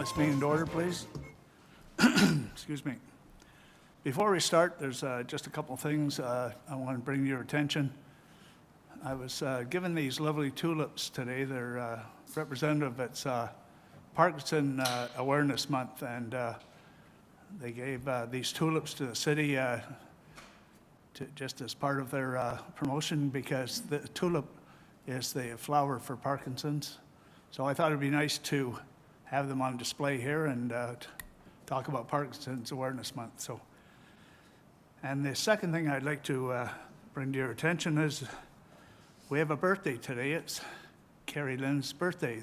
this meeting to order, please. Excuse me. Before we start, there's just a couple of things I want to bring to your attention. I was given these lovely tulips today. They're representative. It's Parkinson Awareness Month, and they gave these tulips to the city just as part of their promotion, because the tulip is the flower for Parkinson's. So I thought it'd be nice to have them on display here and talk about Parkinson's Awareness Month. And the second thing I'd like to bring to your attention is we have a birthday today. It's Carrie Lynn's birthday.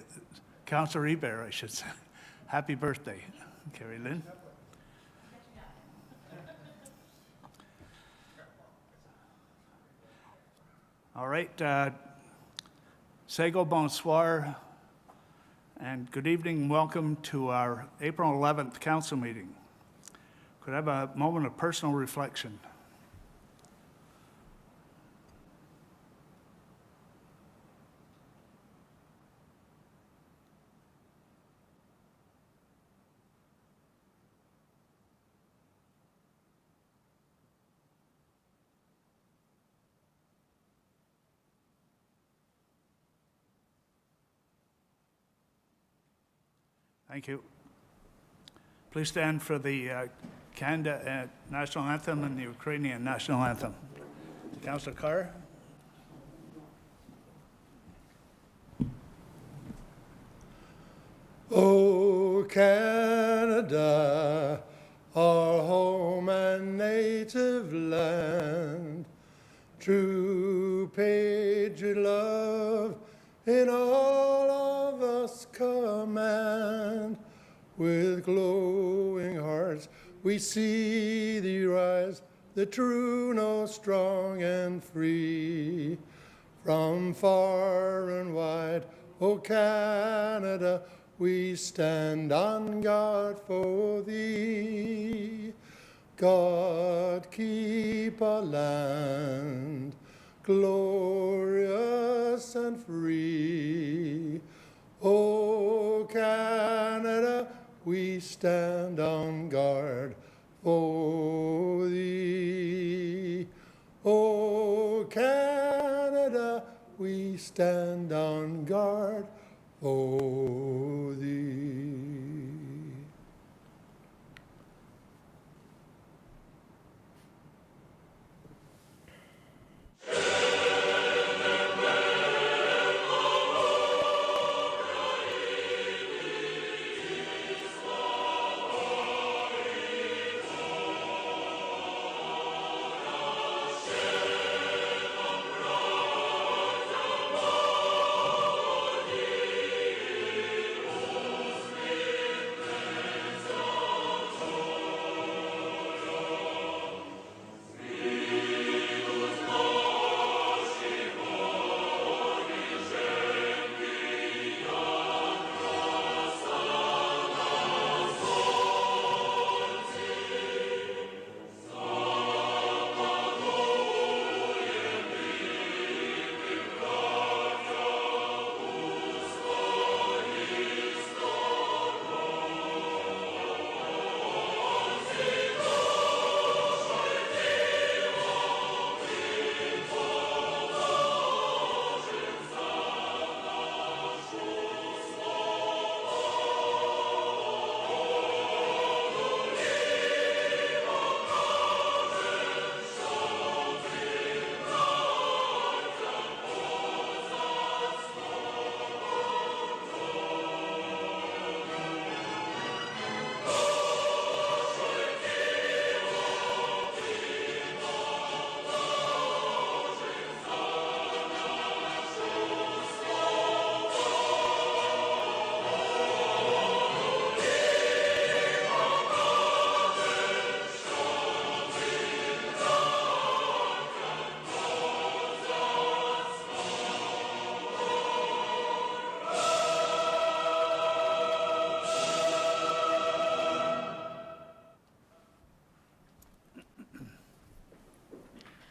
Councillor Ebert, I should say. Happy birthday, Carrie Lynn. All right. Sego bonsoir, and good evening and welcome to our April 11th council meeting. Could I have a moment of personal reflection? Thank you. Please stand for the Canada National Anthem and the Ukrainian National Anthem. Councillor Carr. O Canada, our home and native land, true patriot love in all of us command. With glowing hearts we see thee rise, the true, no strong and free. From far and wide, O Canada, we stand on guard for thee. God keep our land glorious and free. O Canada, we stand on guard for thee. O Canada, we stand on guard for thee.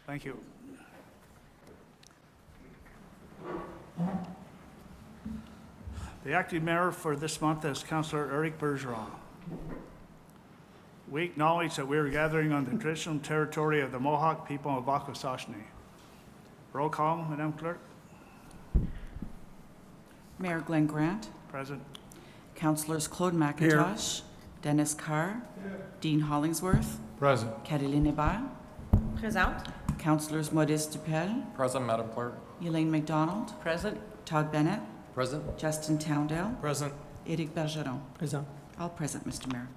Thank you. The acting mayor for this month is Councillor Eric Bergeron. We acknowledge that we are gathering on the traditional territory of the Mohawk people of Akwesasne. Roll call, Madam Clerk. Mayor Glenn Grant, Present. Councillors Claude McIntosh, Dennis Carr, Dean Hollingsworth, Present. Caroline Hébert, Présente. Councillors Modeste Dupel, Present, Madam Clerk. Elaine McDonald, Present. Todd Bennett, Present. Justin Towndale, Present. Éric Bergeron. Présent. All present, Mr. Mayor.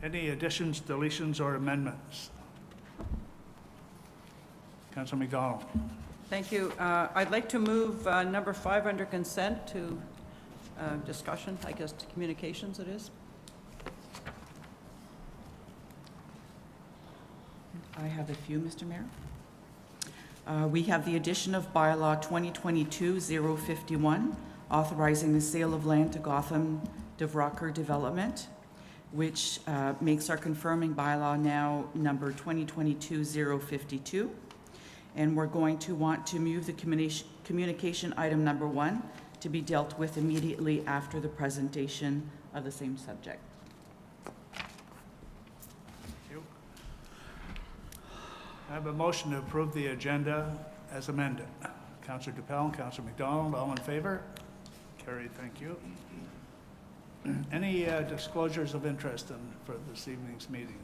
Any additions, deletions, or amendments? Councillor McDonald. Thank you. I'd like to move number 5 under consent to discussion, I guess to communications it is. I have a few, Mr. Mayor. We have the addition of bylaw 2022-051, authorizing the sale of land to Gotham Devrocker Development, which makes our confirming bylaw now number 2022-052. And we're going to want to move the communication item number 1 to be dealt with immediately after the presentation of the same subject. I have a motion to approve the agenda as amended. Councillor Dupel and Councillor McDonald, all in favor? Carried, thank you. Any disclosures of interest for this evening's meeting?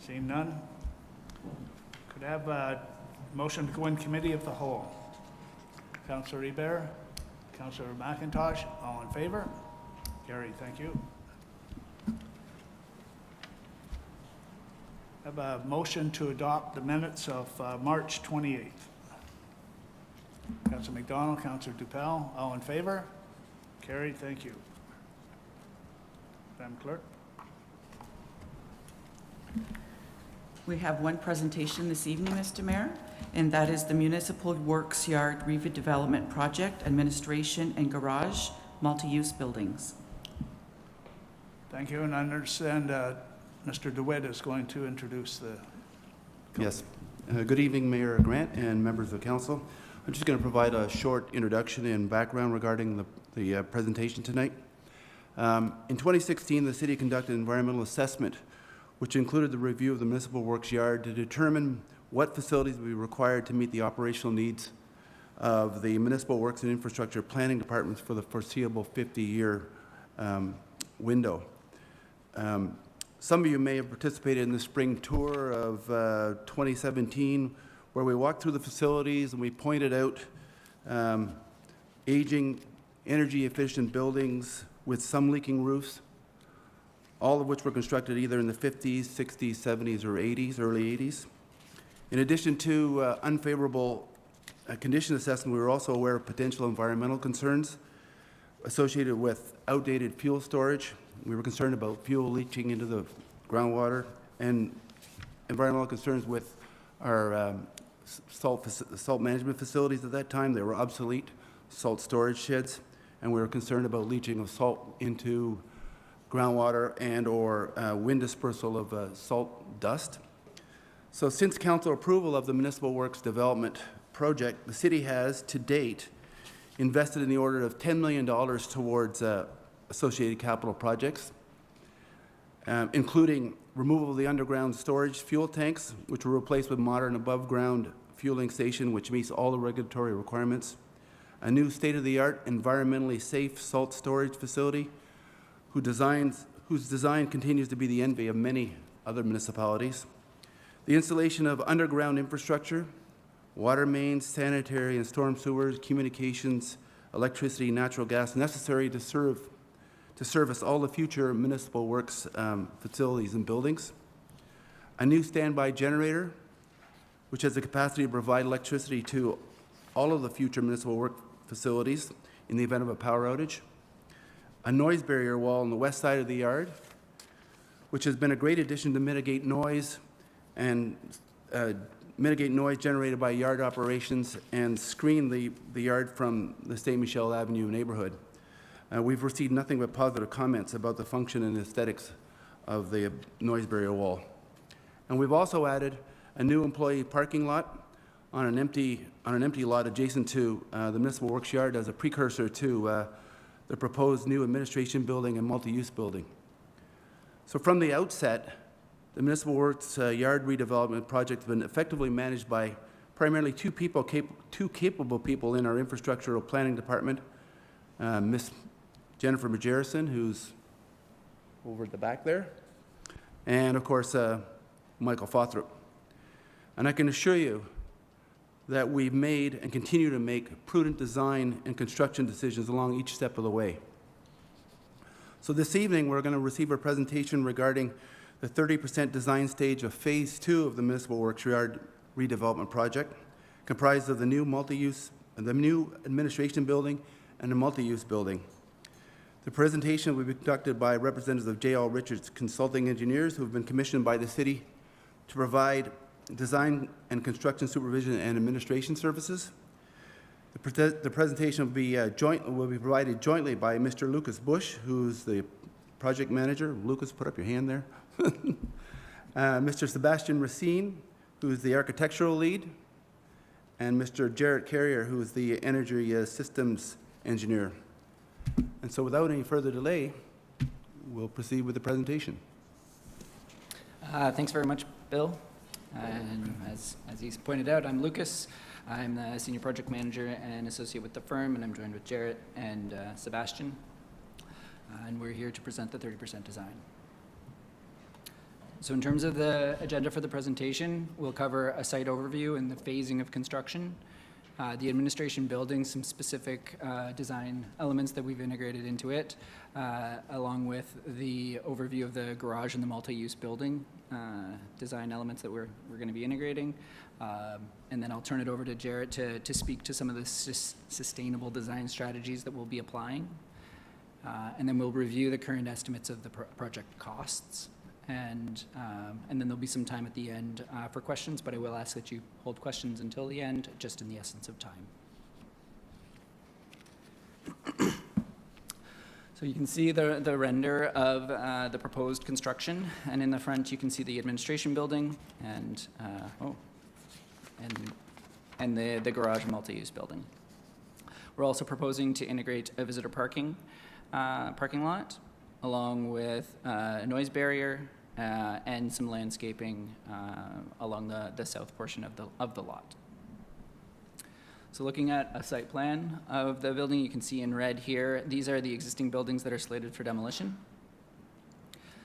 Seeing none? Could I have a motion to go in committee of the whole? Councillor Hébert, Councillor McIntosh, all in favor? Carried, thank you. I have a motion to adopt the minutes of March 28th. Councillor McDonald, Councillor Dupel, all in favor? Carried, thank you. Madam Clerk. We have one presentation this evening, Mr. Mayor, and that is the Municipal Works Yard Redevelopment Project, Administration and Garage, Multi-Use Buildings. Thank you, and I understand Mr. DeWitt is going to introduce the... Yes. Good evening, Mayor Grant and members of council. I'm just going to provide a short introduction and background regarding the presentation tonight. In 2016, the city conducted an environmental assessment, which included the review of the Municipal Works Yard to determine what facilities would be required to meet the operational needs of the Municipal Works and Infrastructure Planning Departments for the foreseeable 50-year window. Some of you may have participated in the spring tour of 2017, where we walked through the facilities and we pointed out aging, energy-efficient buildings with some leaking roofs, all of which were constructed either in the 50s, 60s, 70s, or 80s, early 80s. In addition to unfavorable condition assessment, we were also aware of potential environmental concerns associated with outdated fuel storage. We were concerned about fuel leaching into the groundwater and environmental concerns with our salt management facilities at that time. They were obsolete salt storage sheds, and we were concerned about leaching of salt into groundwater and or wind dispersal of salt dust. So since council approval of the Municipal Works Development Project, the city has to date invested in the order of $10 million towards associated capital projects, including removal of the underground storage fuel tanks, which were replaced with modern above-ground fueling station, which meets all the regulatory requirements, a new state-of-the-art environmentally safe salt storage facility, whose design continues to be the envy of many other municipalities, the installation of underground infrastructure, water mains, sanitary and storm sewers, communications, electricity, natural gas necessary to service all the future municipal works facilities and buildings, a new standby generator, which has the capacity to provide electricity to all of the future municipal work facilities in the event of a power outage, a noise barrier wall on the west side of the yard, which has been a great addition to mitigate noise generated by yard operations and screen the yard from the St. Michel Avenue neighborhood. We've received nothing but positive comments about the function and aesthetics of the noise barrier wall. And we've also added a new employee parking lot on an empty lot adjacent to the Municipal Works Yard as a precursor to the proposed new administration building and multi-use building. So from the outset, the Municipal Works Yard redevelopment project has been effectively managed by primarily two capable people in our infrastructural planning department, Miss Jennifer Majerison, who's over at the back there, and of course, Michael Fothrop. And I can assure you that we've made and continue to make prudent design and construction decisions along each step of the way. So this evening, we're going to receive a presentation regarding the 30% design stage of Phase 2 of the Municipal Works Yard redevelopment project, comprised of the new administration building and the multi-use building. The presentation will be conducted by representatives of J.L. Richards Consulting Engineers, who have been commissioned by the city to provide design and construction supervision and administration services. The presentation will be provided jointly by Mr. Lucas Bush, who's the project manager. Lucas, put up your hand there. Mr. Sebastian Racine, who's the architectural lead, and Mr. Jarrett Carrier, who is the energy systems engineer. And so without any further delay, we'll proceed with the presentation. Thanks very much, Bill. And as he's pointed out, I'm Lucas. I'm the senior project manager and associate with the firm, and I'm joined with Jarrett and Sebastian. And we're here to present the 30% design. So in terms of the agenda for the presentation, we'll cover a site overview and the phasing of construction, the administration building, some specific design elements that we've integrated into it, along with the overview of the garage and the multi-use building design elements that we're going to be integrating. And then I'll turn it over to Jarrett to speak to some of the sustainable design strategies that we'll be applying. And then we'll review the current estimates of the project costs. And then there'll be some time at the end for questions, but I will ask that you hold questions until the end, just in the essence of time. So you can see the render of the proposed construction, and in the front you can see the administration building and the garage multi-use building. We're also proposing to integrate a visitor parking lot, along with a noise barrier and some landscaping along the south portion of the lot. So looking at a site plan of the building, you can see in red here, these are the existing buildings that are slated for demolition.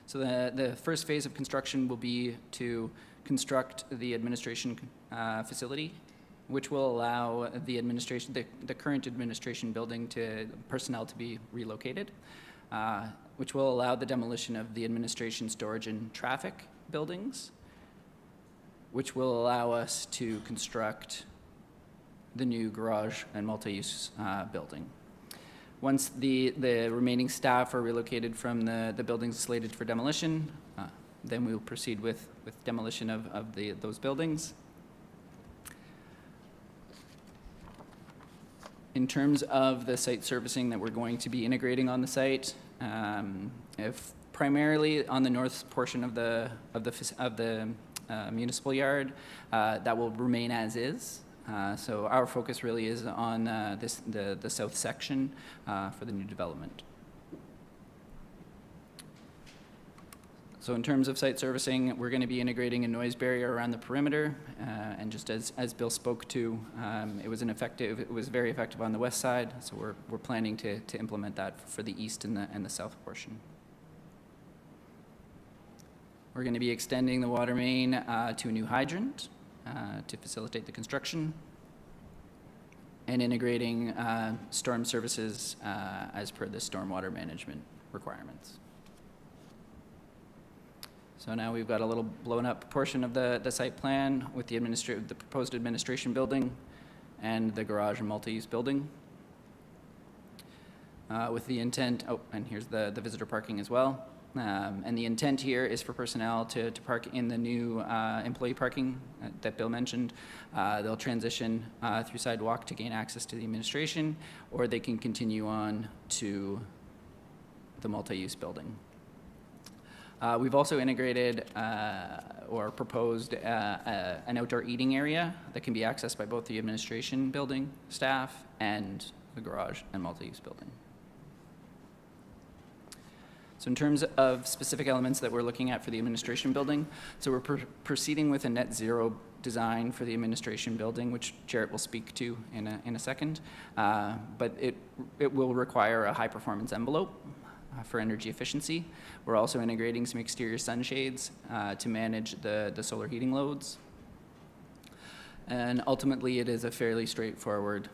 So the first phase of construction will be to construct the administration facility, which will allow the current administration building personnel to be relocated, which will allow the demolition of the administration storage and traffic buildings, which will allow us to construct the new garage and multi-use building. Once the remaining staff are relocated from the buildings slated for demolition, then we will proceed with demolition of those buildings. In terms of the site servicing that we're going to be integrating on the site, if primarily on the north portion of the municipal yard, that will remain as is. So our focus really is on the south section for the new development. So in terms of site servicing, we're going to be integrating a noise barrier around the perimeter, and just as Bill spoke to, it was very effective on the west side, so we're planning to implement that for the east and the south portion. We're going to be extending the water main to a new hydrant to facilitate the construction, and integrating storm services as per the stormwater management requirements. So now we've got a little blown up portion of the site plan with the proposed administration building and the garage and multi-use building. With the intent, and here's the visitor parking as well. And the intent here is for personnel to park in the new employee parking that Bill mentioned. They'll transition through sidewalk to gain access to the administration, or they can continue on to the multi-use building. We've also integrated or proposed an outdoor eating area that can be accessed by both the administration building staff and the garage and multi-use building. So in terms of specific elements that we're looking at for the administration building, so we're proceeding with a net zero design for the administration building, which Jarrett will speak to in a second. But it will require a high performance envelope for energy efficiency. We're also integrating some exterior sunshades to manage the solar heating loads. And ultimately, it is a fairly straightforward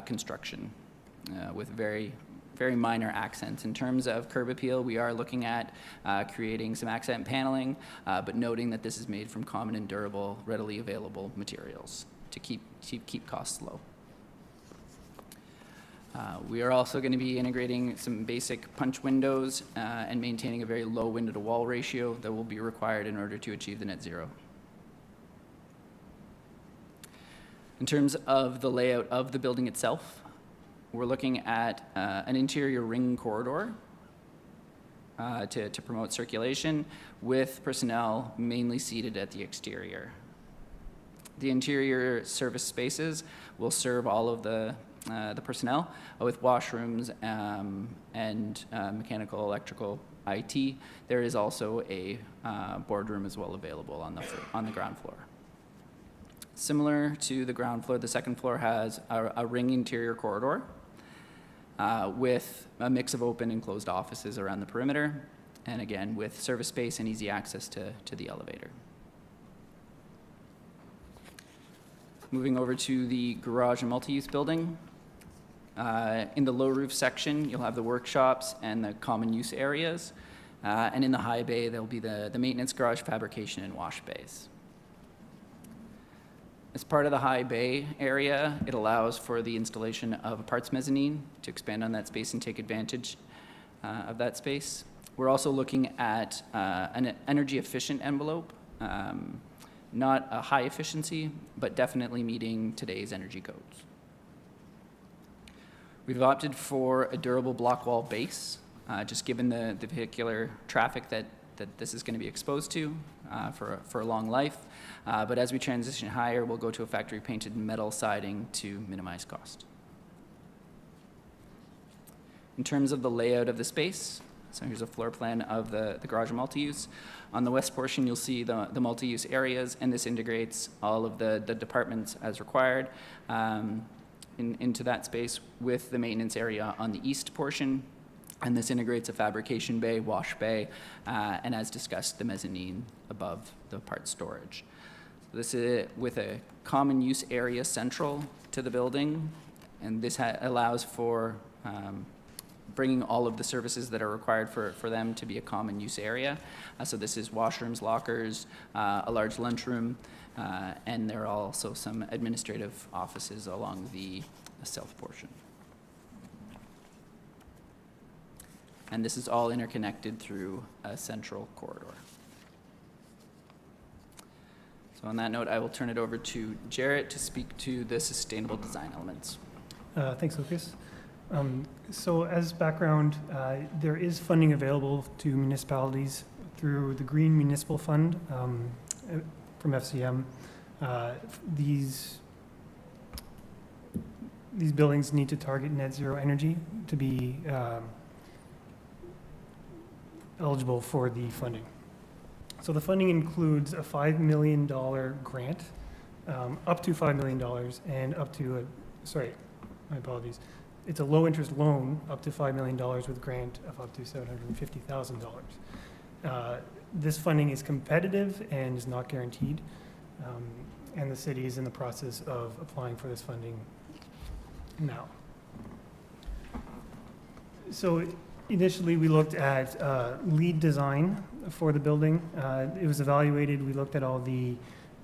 construction with very minor accents. In terms of curb appeal, we are looking at creating some accent paneling, but noting that this is made from common and durable, readily available materials to keep costs low. We are also going to be integrating some basic punch windows and maintaining a very low window-to-wall ratio that will be required in order to achieve the net zero. In terms of the layout of the building itself, we're looking at an interior ring corridor to promote circulation with personnel mainly seated at the exterior. The interior service spaces will serve all of the personnel with washrooms and mechanical, electrical, IT. There is also a boardroom as well available on the ground floor. Similar to the ground floor, the second floor has a ring interior corridor with a mix of open and closed offices around the perimeter, and again, with service space and easy access to the elevator. Moving over to the garage and multi-use building. In the low roof section, you'll have the workshops and the common use areas, and in the high bay, there'll be the maintenance garage, fabrication, and wash bays. As part of the high bay area, it allows for the installation of a parts mezzanine to expand on that space and take advantage of that space. We're also looking at an energy efficient envelope, not a high efficiency, but definitely meeting today's energy codes. We've opted for a durable block wall base, just given the vehicular traffic that this is going to be exposed to for a long life. But as we transition higher, we'll go to a factory painted metal siding to minimize cost. In terms of the layout of the space, so here's a floor plan of the garage and multi-use. On the west portion, you'll see the multi-use areas, and this integrates all of the departments as required into that space with the maintenance area on the east portion. And this integrates a fabrication bay, wash bay, and as discussed, the mezzanine above the part storage. This is with a common use area central to the building, and this allows for bringing all of the services that are required for them to be a common use area. So this is washrooms, lockers, a large lunchroom, and there are also some administrative offices along the south portion. And this is all interconnected through a central corridor. So on that note, I will turn it over to Jarrett to speak to the sustainable design elements. Thanks, Lucas. So as background, there is funding available to municipalities through the Green Municipal Fund from FCM. These buildings need to target net zero energy to be eligible for the funding. So the funding includes a $5 million grant, up to $5 million, and up to my apologies. It's a low interest loan up to $5 million with a grant of up to $750,000. This funding is competitive and is not guaranteed, and the city is in the process of applying for this funding now. So initially, we looked at lead design for the building. It was evaluated. We looked at all the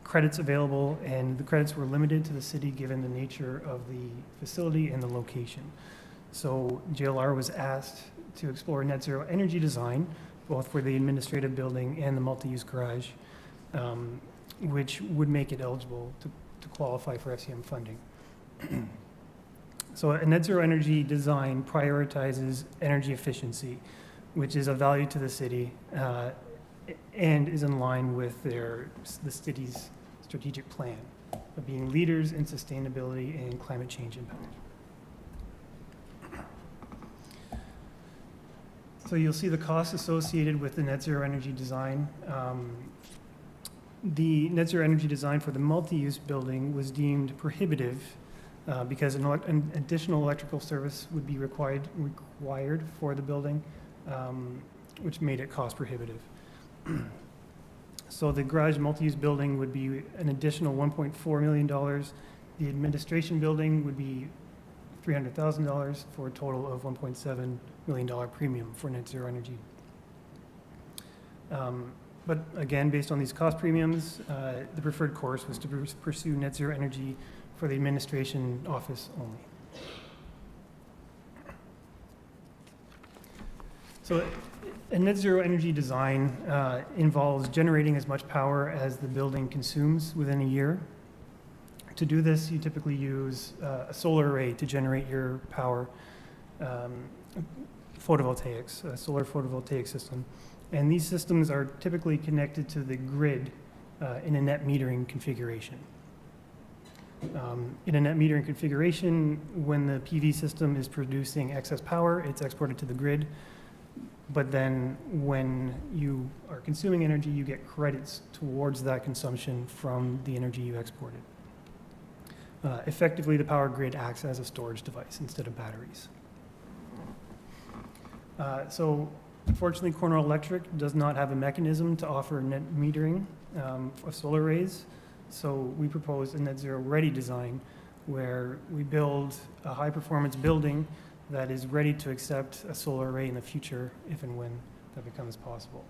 credits available, and the credits were limited to the city given the nature of the facility and the location. So JLR was asked to explore net zero energy design, both for the administrative building and the multi-use garage, which would make it eligible to qualify for FCM funding. So a net zero energy design prioritizes energy efficiency, which is of value to the city, and is in line with the city's strategic plan of being leaders in sustainability and climate change impact. So you'll see the costs associated with the net zero energy design. The net zero energy design for the multi-use building was deemed prohibitive because an additional electrical service would be required for the building, which made it cost prohibitive. So the garage multi-use building would be an additional $1.4 million. The administration building would be $300,000 for a total of $1.7 million premium for net zero energy. But again, based on these cost premiums, the preferred course was to pursue net zero energy for the administration office only. So a net zero energy design involves generating as much power as the building consumes within a year. To do this, you typically use a solar array to generate your power, photovoltaics, a solar photovoltaic system. And these systems are typically connected to the grid in a net metering configuration. In a net metering configuration, when the PV system is producing excess power, it's exported to the grid. But then when you are consuming energy, you get credits towards that consumption from the energy you exported. Effectively, the power grid acts as a storage device instead of batteries. So unfortunately, Cornwall Electric does not have a mechanism to offer net metering of solar arrays. So we propose a net zero ready design where we build a high performance building that is ready to accept a solar array in the future if and when that becomes possible.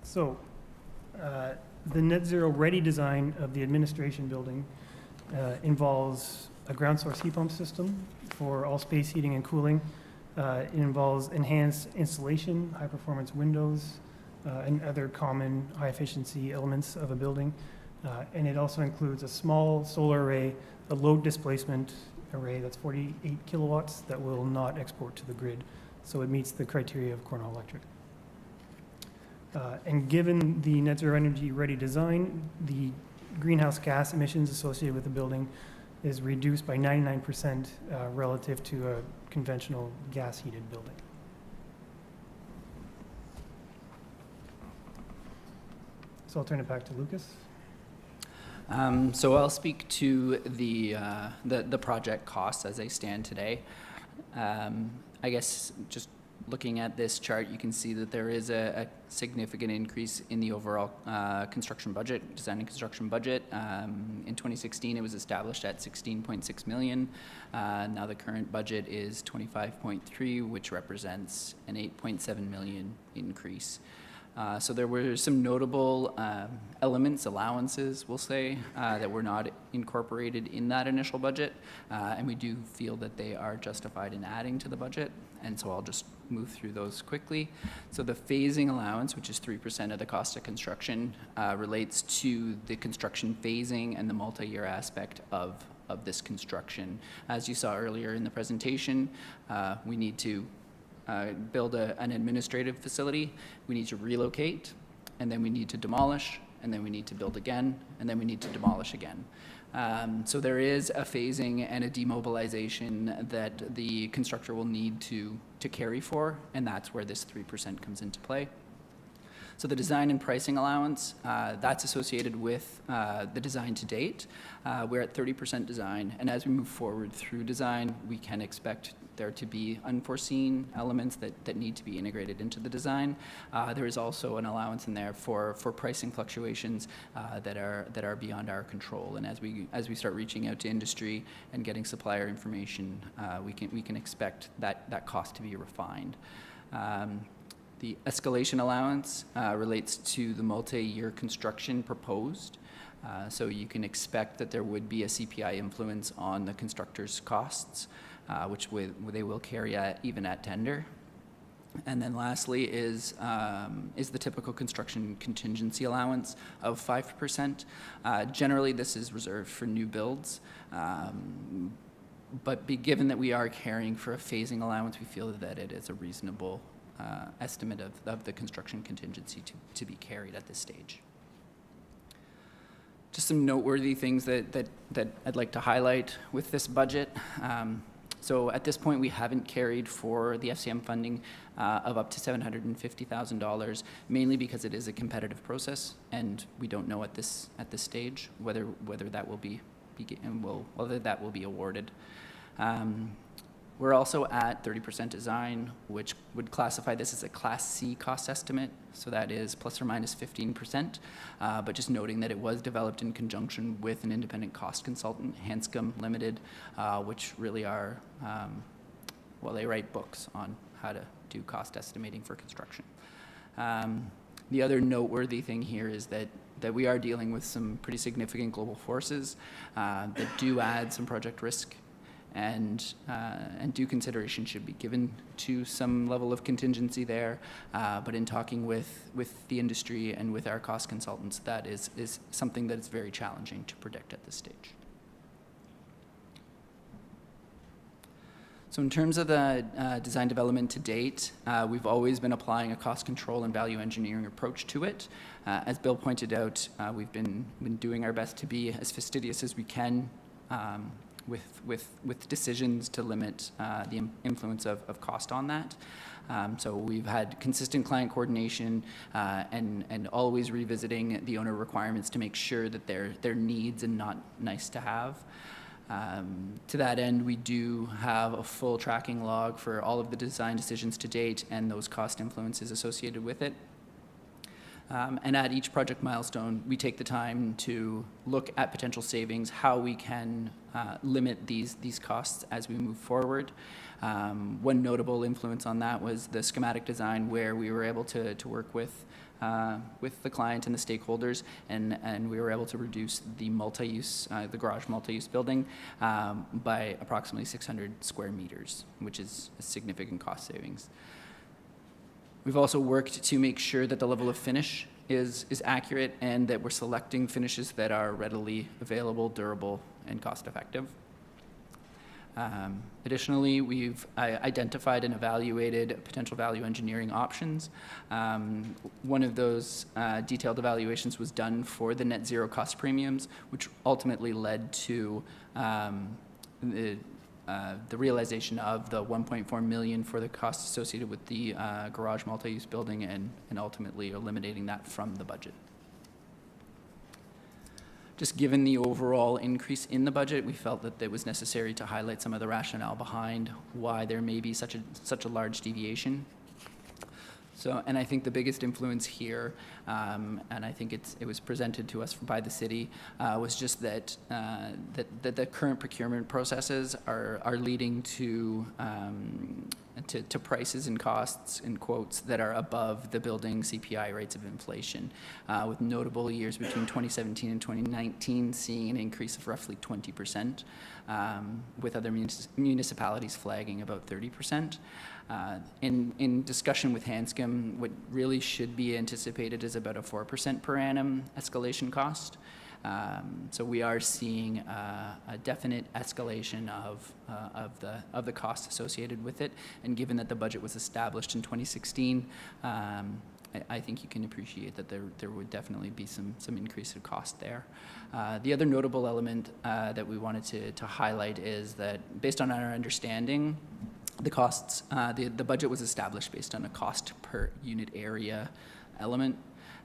So the net zero ready design of the administration building involves a ground source heat pump system for all space heating and cooling. It involves enhanced insulation, high performance windows, and other common high efficiency elements of a building. And it also includes a small solar array, a low displacement array that's 48 kilowatts that will not export to the grid. So it meets the criteria of Cornwall Electric. And given the net zero energy ready design, the greenhouse gas emissions associated with the building is reduced by 99% relative to a conventional gas heated building. So I'll turn it back to Lucas. So I'll speak to the project costs as they stand today. I guess just looking at this chart, you can see that there is a significant increase in the overall construction budget, design and construction budget. In 2016, it was established at 16.6 million. Now the current budget is 25.3, which represents an 8.7 million increase. So there were some notable elements, allowances, we'll say, that were not incorporated in that initial budget, and we do feel that they are justified in adding to the budget, and so I'll just move through those quickly. So the phasing allowance, which is 3% of the cost of construction, relates to the construction phasing and the multi-year aspect of this construction. As you saw earlier in the presentation, we need to build an administrative facility, we need to relocate, and then we need to demolish, and then we need to build again, and then we need to demolish again. So there is a phasing and a demobilization that the constructor will need to carry for, and that's where this 3% comes into play. So the design and pricing allowance, that's associated with the design to date. We're at 30% design, and as we move forward through design, we can expect there to be unforeseen elements that need to be integrated into the design. There is also an allowance in there for pricing fluctuations that are beyond our control. And as we start reaching out to industry and getting supplier information, we can expect that cost to be refined. The escalation allowance relates to the multi-year construction proposed. So you can expect that there would be a CPI influence on the constructor's costs, which they will carry even at tender. And then lastly is the typical construction contingency allowance of 5%. Generally, this is reserved for new builds. given that we are carrying for a phasing allowance, we feel that it is a reasonable estimate of the construction contingency to be carried at this stage. Just some noteworthy things that I'd like to highlight with this budget. So at this point, we haven't carried for the FCM funding of up to $750,000, mainly because it is a competitive process, and we don't know at this stage whether that will be awarded. We're also at 30% design, which would classify this as a Class C cost estimate, so that is plus or minus 15%, but just noting that it was developed in conjunction with an independent cost consultant, Hanscom Limited, which really are, they write books on how to do cost estimating for construction. The other noteworthy thing here is that we are dealing with some pretty significant global forces that do add some project risk, and due consideration should be given to some level of contingency there. But in talking with the industry and with our cost consultants, that is something that is very challenging to predict at this stage. So in terms of the design development to date, we've always been applying a cost control and value engineering approach to it. As Bill pointed out, we've been doing our best to be as fastidious as we can with decisions to limit the influence of cost on that. So we've had consistent client coordination and always revisiting the owner requirements to make sure that they're needs and not nice to have. To that end, we do have a full tracking log for all of the design decisions to date and those cost influences associated with it. And at each project milestone, we take the time to look at potential savings, how we can limit these costs as we move forward. One notable influence on that was the schematic design, where we were able to work with the client and the stakeholders, and we were able to reduce the multi-use, the garage multi-use building by approximately 600 square meters, which is a significant cost savings. We've also worked to make sure that the level of finish is accurate and that we're selecting finishes that are readily available, durable, and cost-effective. Additionally, we've identified and evaluated potential value engineering options. One of those detailed evaluations was done for the net zero cost premiums, which ultimately led to the realization of the $1.4 million for the costs associated with the garage multi-use building, and ultimately eliminating that from the budget. Just given the overall increase in the budget, we felt that it was necessary to highlight some of the rationale behind why there may be such a large deviation. So, and I think the biggest influence here, and I think it was presented to us by the city, was just that the current procurement processes are leading to prices and costs and quotes that are above the building CPI rates of inflation, with notable years between 2017 and 2019 seeing an increase of roughly 20%, with other municipalities flagging about 30%. In discussion with Hanscom, what really should be anticipated is about a 4% per annum escalation cost. So we are seeing a definite escalation of the costs associated with it, and given that the budget was established in 2016, I think you can appreciate that there would definitely be some increase in cost there. The other notable element that we wanted to highlight is that, based on our understanding, the costs, the budget was established based on a cost per unit area element,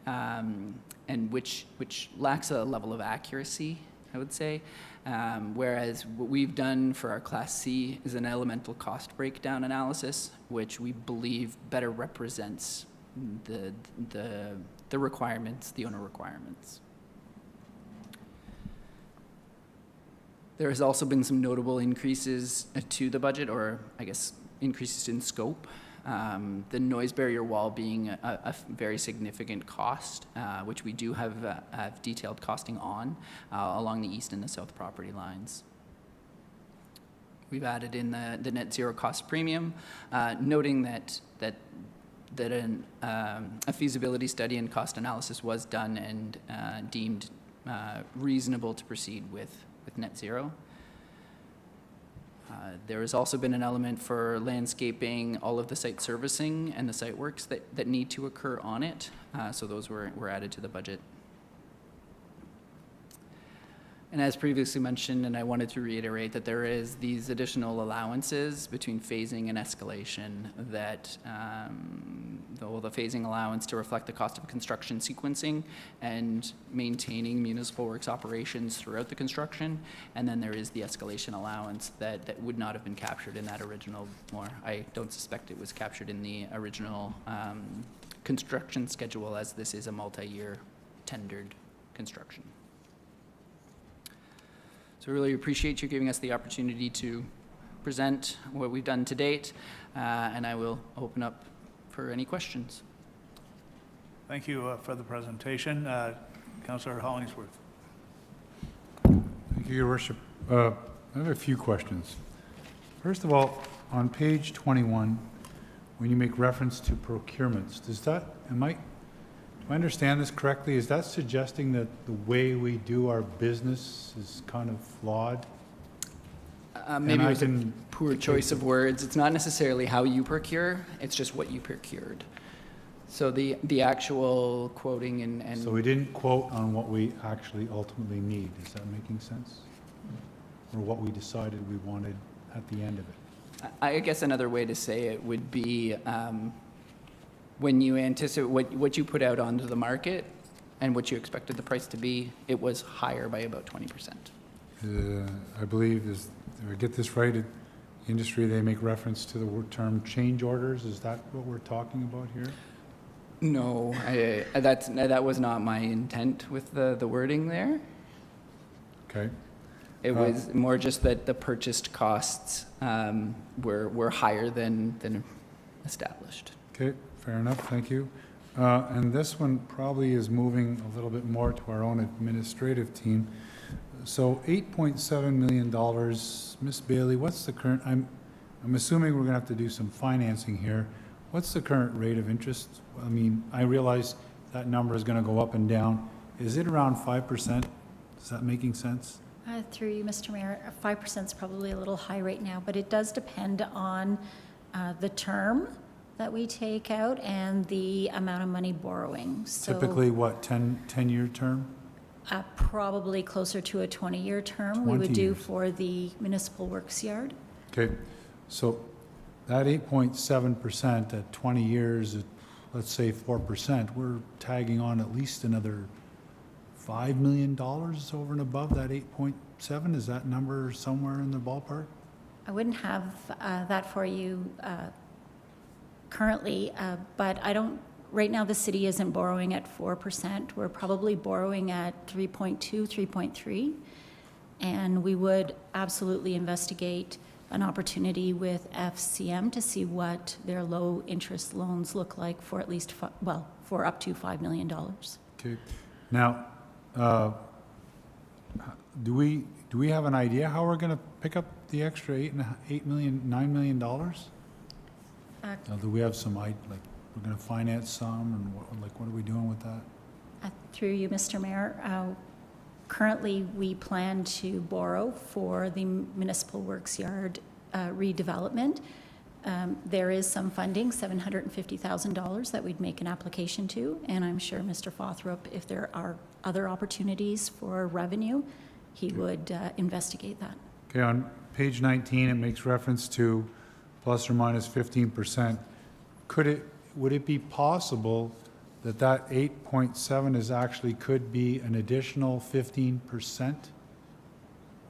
and which lacks a level of accuracy, I would say. Whereas what we've done for our Class C is an elemental cost breakdown analysis, which we believe better represents the requirements, the owner requirements. There has also been some notable increases to the budget, or I guess increases in scope. The noise barrier wall being a very significant cost, which we do have detailed costing on along the east and the south property lines. We've added in the net zero cost premium, noting that a feasibility study and cost analysis was done and deemed reasonable to proceed with net zero. There has also been an element for landscaping, all of the site servicing and the site works that need to occur on it. So those were added to the budget. And as previously mentioned, and I wanted to reiterate, that there is these additional allowances between phasing and escalation that, the phasing allowance to reflect the cost of construction sequencing and maintaining municipal works operations throughout the construction. And then there is the escalation allowance that would not have been captured in that original, or I don't suspect it was captured in the original construction schedule, as this is a multi-year tendered construction. So really appreciate you giving us the opportunity to present what we've done to date, and I will open up for any questions. Thank you for the presentation. Councillor Hollingsworth. Thank you, Your Worship. I have a few questions. First of all, on page 21, when you make reference to procurements, does that, do I understand this correctly? Is that suggesting that the way we do our business is kind of flawed? Maybe it was a poor choice of words. It's not necessarily how you procure, it's just what you procured. So the actual quoting and So we didn't quote on what we actually ultimately need. Is that making sense? Or what we decided we wanted at the end of it? I guess another way to say it would be when you anticipate what you put out onto the market and what you expected the price to be, it was higher by about 20%. I believe, do I get this right, in industry they make reference to the term change orders. Is that what we're talking about here? No, that was not my intent with the wording there. Okay. It was more just that the purchased costs were higher than established. Okay, fair enough, thank you. And this one probably is moving a little bit more to our own administrative team. So $8.7 million, Ms. Bailey, what's the current, I'm assuming we're gonna have to do some financing here. What's the current rate of interest? I mean, I realize that number is gonna go up and down. Is it around 5%? Is that making sense? Through you, Mr. Mayor, 5% is probably a little high right now, but it does depend on the term that we take out and the amount of money borrowing. So, Typically, what, 10-year term? probably closer to a 20-year term. We 20 would do years. for the municipal works yard. Okay, so that 8.7% at 20 years, at, let's say 4%, we're tagging on at least another $5 million over and above that 8.7. Is that number somewhere in the ballpark? I wouldn't have that for you currently, but I don't, right now the city isn't borrowing at 4%. We're probably borrowing at 3.2, 3.3. And we would absolutely investigate an opportunity with FCM to see what their low interest loans look like for at least, for up to $5 million. Okay, now, do we have an idea how we're going to pick up the extra $9 million? Do we have some, like, we're going to finance some, and what are we doing with that? Through you, Mr. Mayor, currently we plan to borrow for the municipal works yard redevelopment. There is some funding, $750,000, that we'd make an application to, and I'm sure Mr. Fothrop, if there are other opportunities for revenue, he would investigate that. Okay, on page 19, it makes reference to plus or minus 15%. Would it be possible that 8.7 is actually could be an additional 15%?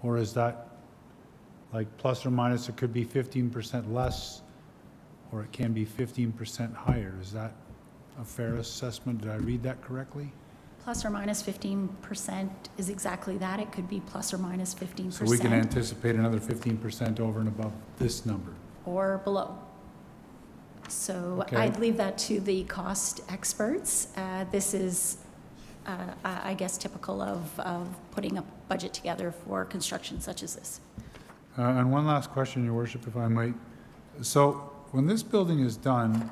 Or is that like plus or minus, it could be 15% less, or it can be 15% higher? Is that a fair assessment? Did I read that correctly? Plus or minus 15% is exactly that. It could be plus or minus 15%. So we can anticipate another 15% over and above this number? Or below. So Okay. I'd leave that to the cost experts. This is, I guess, typical of putting a budget together for construction such as this. And one last question, Your Worship, if I might. So when this building is done,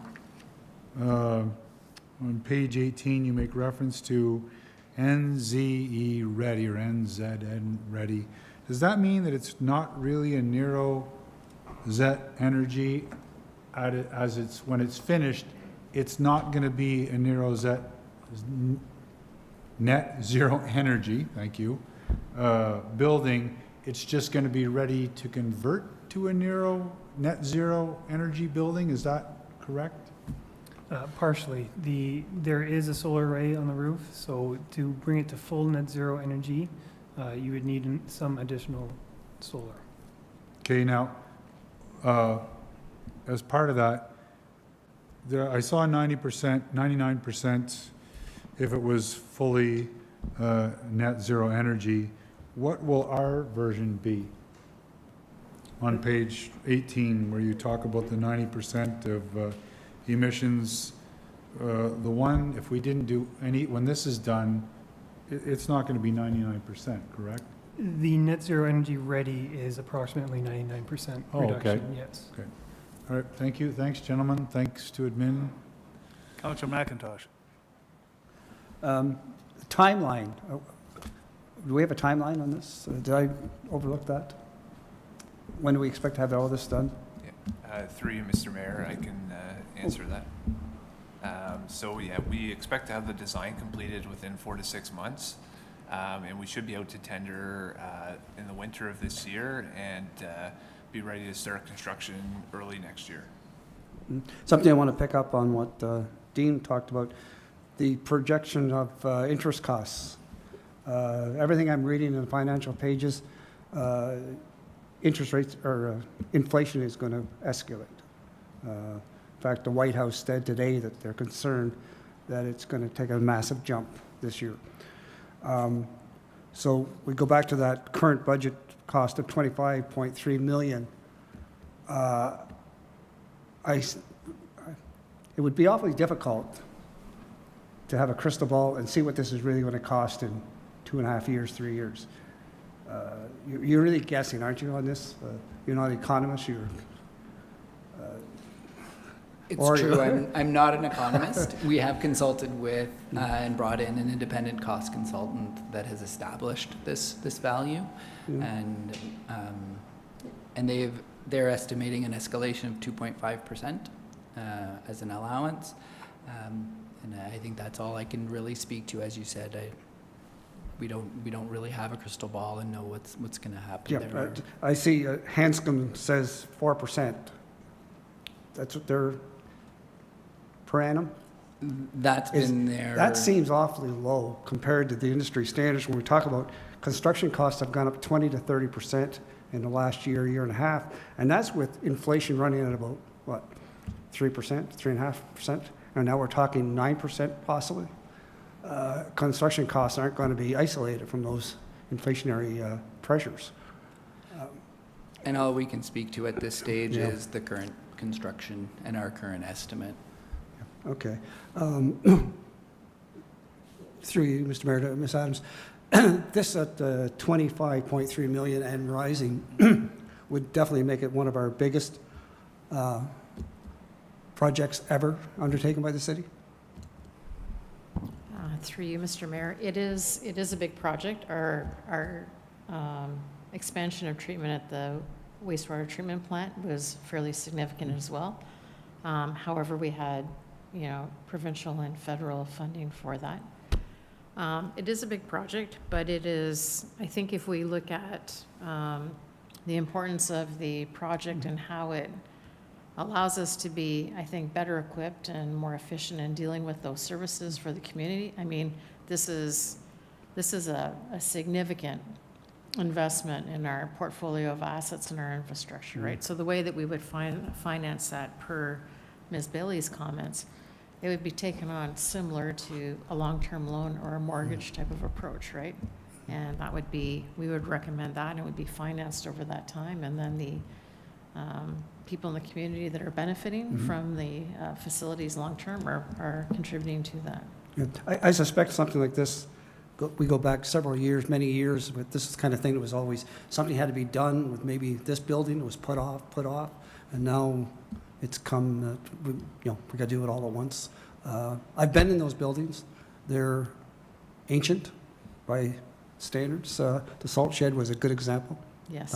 on page 18, you make reference to NZE ready or NZN ready. Does that mean that it's not really a narrow Zet Energy when it's finished, it's not going to be a net zero energy, thank you, building. It's just going to be ready to convert to a net zero energy building. Is that correct? Partially. There is a solar array on the roof, so to bring it to full net zero energy, you would need some additional solar. Okay, now, as part of that, I saw 90%, 99% if it was fully net zero energy. What will our version be? On page 18, where you talk about the 90% of emissions, if we didn't do when this is done, it's not going to be 99%, correct? The net zero energy ready is approximately 99% Oh, okay. reduction, yes. Okay. All right, thank you. Thanks, gentlemen. Thanks to admin. Councillor McIntosh. Timeline. Do we have a timeline on this? Did I overlook that? When do we expect to have all this done? Through you, Mr. Mayor, I can answer that. So yeah, we expect to have the design completed within 4 to 6 months, and we should be out to tender in the winter of this year and be ready to start construction early next year. Something I want to pick up on what Dean talked about, the projection of interest costs. Everything I'm reading in the financial pages, interest rates or inflation is going to escalate. In fact, the White House said today that they're concerned that it's going to take a massive jump this year. So we go back to that current budget cost of $25.3 million. It would be awfully difficult to have a crystal ball and see what this is really going to cost in 2.5 years, 3 years. You're really guessing, aren't you, on this? You're not an economist. It's true. I'm not an economist. We have consulted with and brought in an independent cost consultant that has established this value, and they're estimating an escalation of 2.5% as an allowance, and I think that's all I can really speak to. As you said, we don't really have a crystal ball and know what's going to happen there. I see Hanscom says 4%. That's what they're per annum? That's been there. That seems awfully low compared to the industry standards. When we talk about construction costs have gone up 20 to 30% in the last year and a half, and that's with inflation running at about, what, 3%, 3.5%? And now we're talking 9% possibly. Construction costs aren't going to be isolated from those inflationary pressures. And all we can speak to at this stage is the current construction and our current estimate. Okay. Through you, Mr. Mayor, to Ms. Adams, this at $25.3 million and rising would definitely make it one of our biggest projects ever undertaken by the city. Through you, Mr. Mayor, it is a big project. Our expansion of treatment at the wastewater treatment plant was fairly significant as well. However, we had, provincial and federal funding for that. It is a big project, but it is, I think if we look at the importance of the project and how it allows us to be, I think, better equipped and more efficient in dealing with those services for the community. I mean, this is a significant investment in our portfolio of assets and our infrastructure, right? So the way that we would finance that, per Ms. Bailey's comments, it would be taken on similar to a long-term loan or a mortgage type of approach, right? And that would be, we would recommend that, and it would be financed over that time, and then the people in the community that are benefiting from the facilities long-term are contributing to that. Yeah. I suspect something like this, we go back several years, many years, but this is the kind of thing that was always, something had to be done with maybe this building, it was put off, and now it's come, we got to do it all at once. I've been in those buildings. They're ancient by standards. The salt shed was a good example. Yes.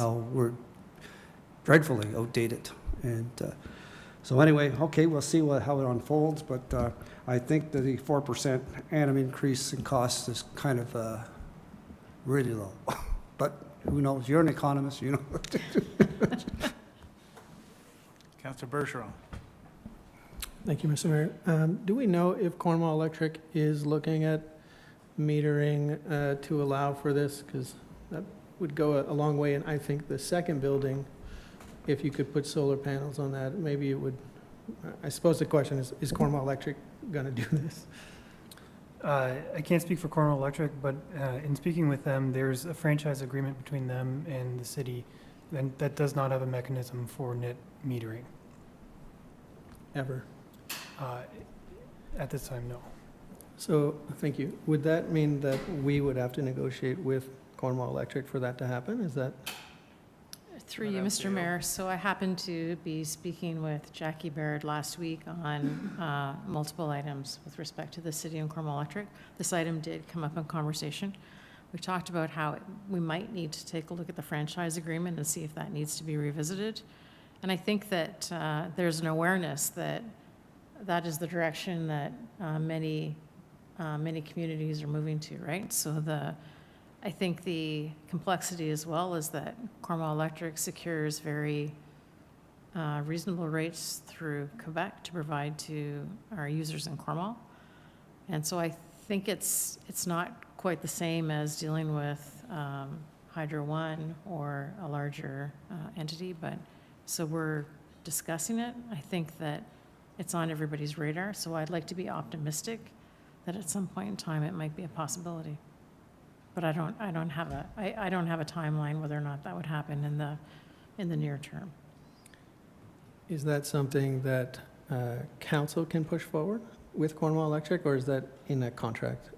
dreadfully outdated. And so anyway, okay, we'll see how it unfolds, but I think that the 4% annum increase in costs is kind of really low. But who knows? You're an economist, you know. Councillor Bergeron. Thank you, Mr. Mayor. Do we know if Cornwall Electric is looking at metering to allow for this? Because that would go a long way, and I think the second building, if you could put solar panels on that, maybe it would, I suppose the question is Cornwall Electric going to do this? I can't speak for Cornwall Electric, but in speaking with them, there's a franchise agreement between them and the city that does not have a mechanism for net metering. Ever? At this time, no. So, thank you. Would that mean that we would have to negotiate with Cornwall Electric for that to happen? Is that? Through you, Mr. Mayor. So I happened to be speaking with Jackie Baird last week on multiple items with respect to the city and Cornwall Electric. This item did come up in conversation. We talked about how we might need to take a look at the franchise agreement and see if that needs to be revisited. And I think that there's an awareness that that is the direction that many communities are moving to, right? So I think the complexity as well is that Cornwall Electric secures very reasonable rates through Quebec to provide to our users in Cornwall. And so I think it's not quite the same as dealing with Hydro One or a larger entity, but so we're discussing it. I think that it's on everybody's radar, so I'd like to be optimistic that at some point in time it might be a possibility. But I don't have a timeline whether or not that would happen in the near term. Is that something that council can push forward with Cornwall Electric, or is that in a contract?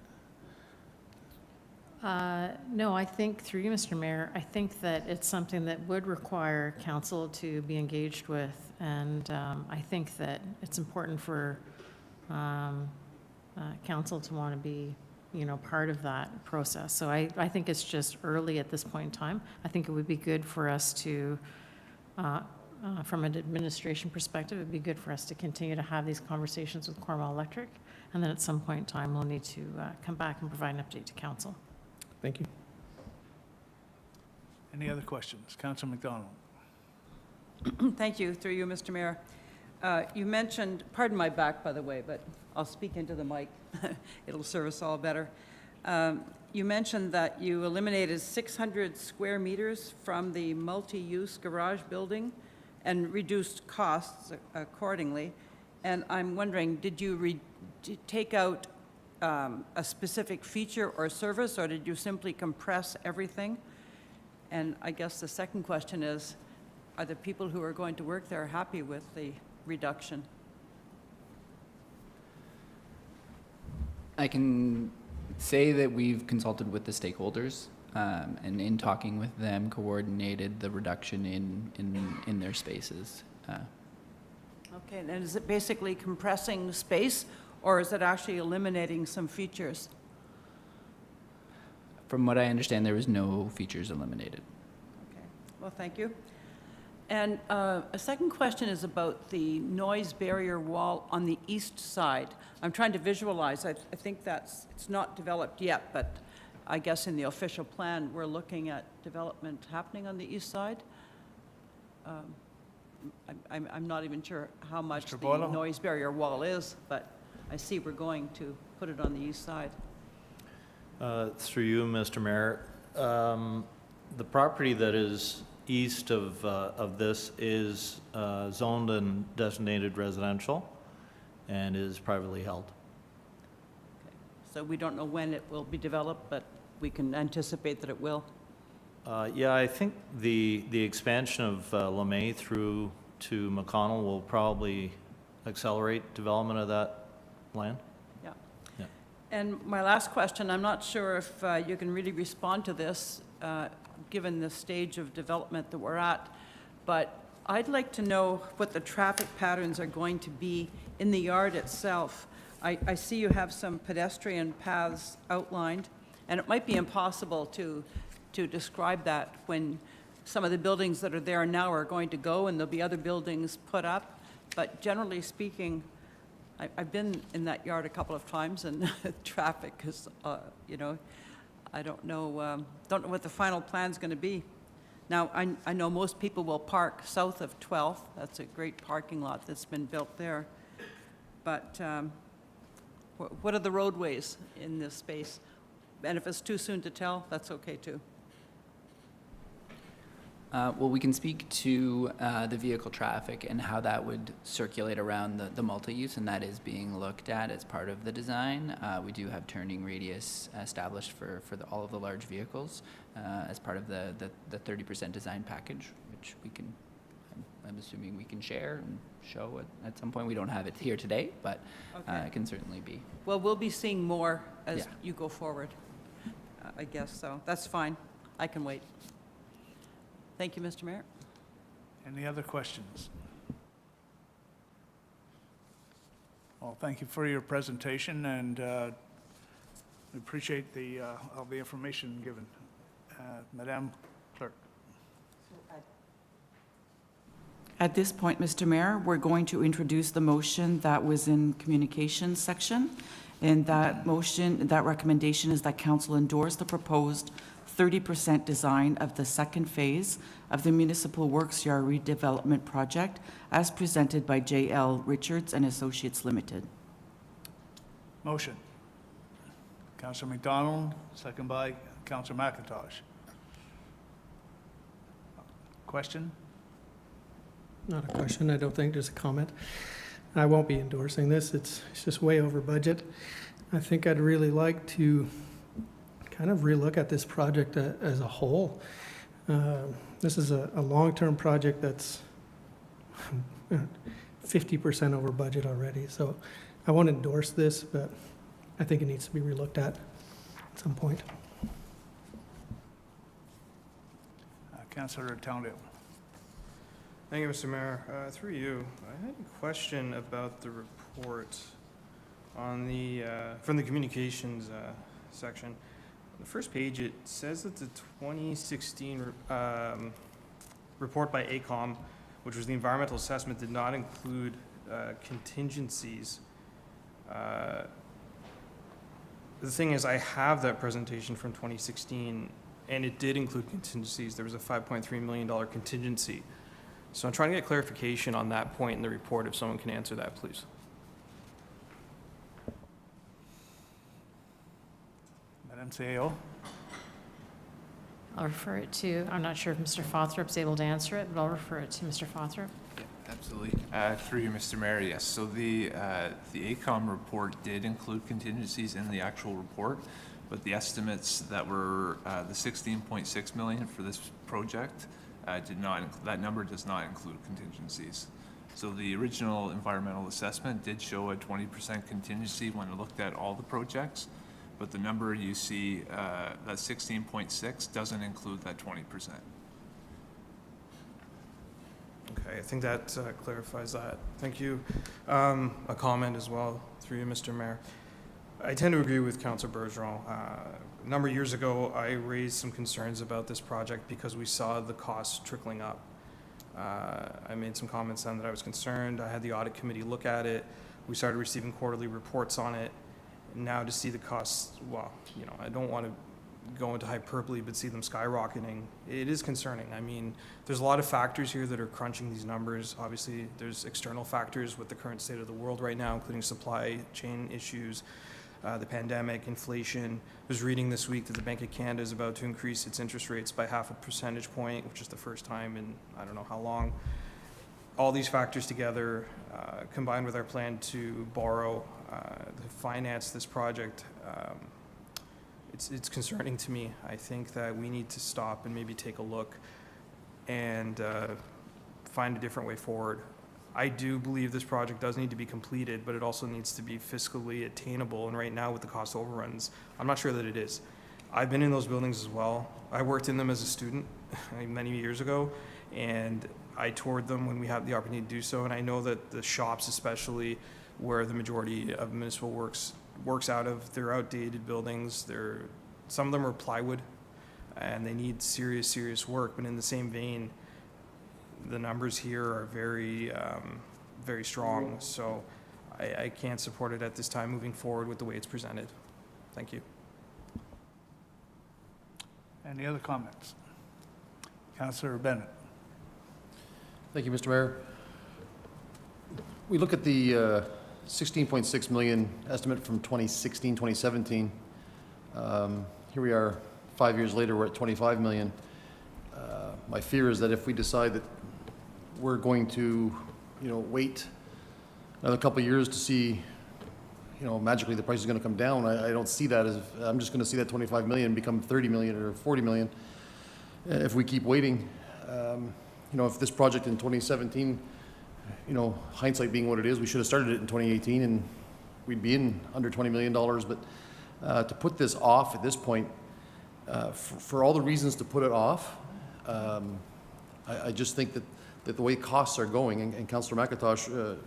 No, I think, through you, Mr. Mayor, I think that it's something that would require council to be engaged with, and I think that it's important for council to want to be, part of that process. So I think it's just early at this point in time. I think it would be good for us to, from an administration perspective, it'd be good for us to continue to have these conversations with Cornwall Electric, and then at some point in time, we'll need to come back and provide an update to council. Thank you. Any other questions? Councillor McDonald. Thank you, through you, Mr. Mayor. You mentioned, pardon my back, by the way, but I'll speak into the mic. It'll serve us all better. You mentioned that you eliminated 600 square meters from the multi-use garage building and reduced costs accordingly. And I'm wondering, did you take out a specific feature or service, or did you simply compress everything? And I guess the second question is, are the people who are going to work there happy with the reduction? I can say that we've consulted with the stakeholders, and in talking with them, coordinated the reduction in their spaces. Okay, and is it basically compressing space, or is it actually eliminating some features? From what I understand, there was no features eliminated. Okay, well, thank you. And a second question is about the noise barrier wall on the east side. I'm trying to visualize. I think it's not developed yet, but I guess in the official plan, we're looking at development happening on the east side. I'm not even sure how much the noise barrier wall is, but I see we're going to put it on the east side. Through you, Mr. Mayor, the property that is east of this is zoned and designated residential and is privately held. Okay. So we don't know when it will be developed, but we can anticipate that it will. Yeah, I think the expansion of LeMay through to McConnell will probably accelerate development of that land. Yeah. Yeah. And my last question, I'm not sure if you can really respond to this, given the stage of development that we're at, but I'd like to know what the traffic patterns are going to be in the yard itself. I see you have some pedestrian paths outlined, and it might be impossible to describe that when some of the buildings that are there now are going to go, and there'll be other buildings put up. But generally speaking, I've been in that yard a couple of times, and traffic is, you know, I don't know what the final plan's going to be. Now, I know most people will park south of 12th. That's a great parking lot that's been built there. But what are the roadways in this space? And if it's too soon to tell, that's okay too. Well, we can speak to the vehicle traffic and how that would circulate around the multi-use, and that is being looked at as part of the design. We do have turning radius established for all of the large vehicles as part of the 30% design package, which we can, I'm assuming we can share and show at some point. We don't have it here today, but it can certainly be. Well, we'll be seeing more as Yeah. you go forward, I guess, so that's fine. I can wait. Thank you, Mr. Mayor. Any other questions? Well, thank you for your presentation, and we appreciate all the information given. Madam Clerk. At this point, Mr. Mayor, we're going to introduce the motion that was in communications section. And that motion, that recommendation is that council endorse the proposed 30% design of the second phase of the Municipal Works Yard redevelopment project as presented by J.L. Richards and Associates Limited. Motion. Councillor McDonald, second by Councillor McIntosh. Question? Not a question, I don't think, there's a comment. I won't be endorsing this, it's just way over budget. I think I'd really like to kind of relook at this project as a whole. This is a long-term project that's 50% over budget already, so I won't endorse this, but I think it needs to be relooked at some point. Councillor Towndale. Thank you, Mr. Mayor. Through you, I had a question about the report on the, from the communications section. On the first page, it says that the 2016 report by AECOM, which was the environmental assessment, did not include contingencies. The thing is, I have that presentation from 2016, and it did include contingencies. There was a $5.3 million contingency. So I'm trying to get clarification on that point in the report, if someone can answer that, please. Madam CEO. I'll refer it to, I'm not sure if Mr. Fothrop's able to answer it, but I'll refer it to Mr. Fothrop. Yeah, absolutely. Through you, Mr. Mayor, yes. So the AECOM report did include contingencies in the actual report, but the estimates that were the 16.6 million for this project did not, that number does not include contingencies. So the original environmental assessment did show a 20% contingency when it looked at all the projects, but the number you see, that 16.6, doesn't include that 20%. Okay, I think that clarifies that. Thank you. A comment as well, through you, Mr. Mayor. I tend to agree with Councillor Bergeron. A number of years ago, I raised some concerns about this project because we saw the costs trickling up. I made some comments then that I was concerned. I had the audit committee look at it. We started receiving quarterly reports on it. And now to see the costs, well, you know, I don't want to go into hyperbole, but see them skyrocketing, it is concerning. I mean, there's a lot of factors here that are crunching these numbers. Obviously, there's external factors with the current state of the world right now, including supply chain issues, the pandemic, inflation. I was reading this week that the Bank of Canada is about to increase its interest rates by 0.5 percentage point, which is the first time in I don't know how long. All these factors together, combined with our plan to borrow to finance this project, it's concerning to me. I think that we need to stop and maybe take a look and find a different way forward. I do believe this project does need to be completed, but it also needs to be fiscally attainable. And right now with the cost overruns, I'm not sure that it is. I've been in those buildings as well. I worked in them as a student many years ago, and I toured them when we had the opportunity to do so. And I know that the shops, especially where the majority of municipal works out of, they're outdated buildings. Some of them are plywood. and they need serious, serious work. But in the same vein, the numbers here are very, very strong. So I can't support it at this time moving forward with the way it's presented. Thank you. Any other comments? Councillor Bennett. Thank you, Mr. Mayor. We look at the 16.6 million estimate from 2016, 2017. Here we are 5 years later, we're at 25 million. My fear is that if we decide that we're going to, wait another couple of years to see, magically the price is going to come down, I don't see that as, I'm just going to see that 25 million become 30 million or 40 million if we keep waiting. If this project in 2017, hindsight being what it is, we should have started it in 2018 and we'd be in under $20 million. But to put this off at this point, for all the reasons to put it off, I just think that the way costs are going, and Councillor McIntosh,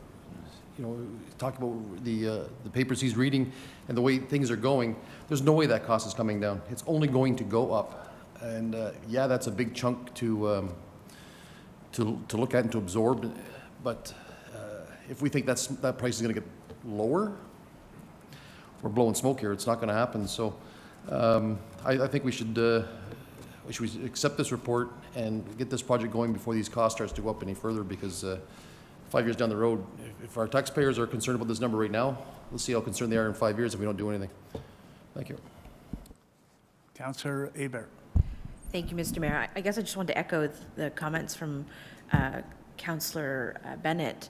talked about the papers he's reading and the way things are going, there's no way that cost is coming down. It's only going to go up. And yeah, that's a big chunk to look at and to absorb. But if we think that price is going to get lower, we're blowing smoke here. It's not going to happen. So I think we should accept this report and get this project going before these costs starts to go up any further, because 5 years down the road, if our taxpayers are concerned about this number right now, we'll see how concerned they are in 5 years if we don't do anything. Thank you. Councillor Hebert. Thank you, Mr. Mayor. I guess I just wanted to echo the comments from Councillor Bennett.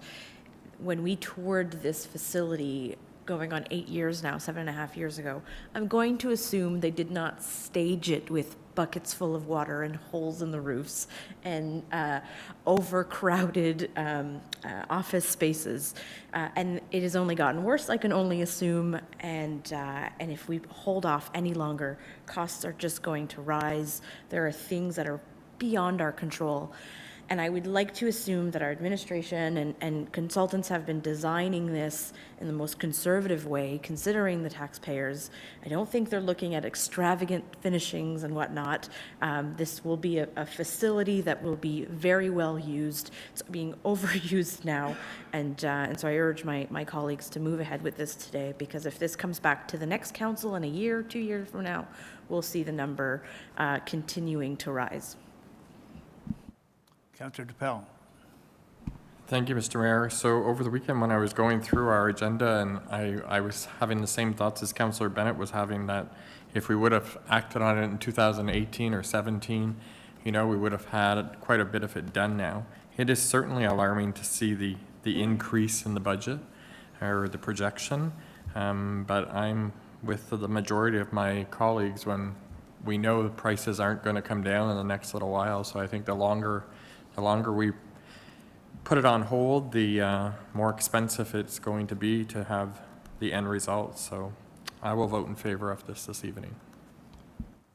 When we toured this facility going on 8 years now, 7.5 years ago, I'm going to assume they did not stage it with buckets full of water and holes in the roofs and overcrowded office spaces. And it has only gotten worse, I can only assume. And if we hold off any longer, costs are just going to rise. There are things that are beyond our control. And I would like to assume that our administration and consultants have been designing this in the most conservative way, considering the taxpayers. I don't think they're looking at extravagant finishings and whatnot. This will be a facility that will be very well used. It's being overused now. And so I urge my colleagues to move ahead with this today, because if this comes back to the next council in a year, 2 years from now, we'll see the number continuing to rise. Councillor DePel. Thank you, Mr. Mayor. So over the weekend when I was going through our agenda, and I was having the same thoughts as Councillor Bennett was having, that if we would have acted on it in 2018 or 17, we would have had quite a bit of it done now. It is certainly alarming to see the increase in the budget or the projection, but I'm with the majority of my colleagues when we know the prices aren't going to come down in the next little while. So I think the longer we put it on hold, the more expensive it's going to be to have the end result. So I will vote in favor of this evening.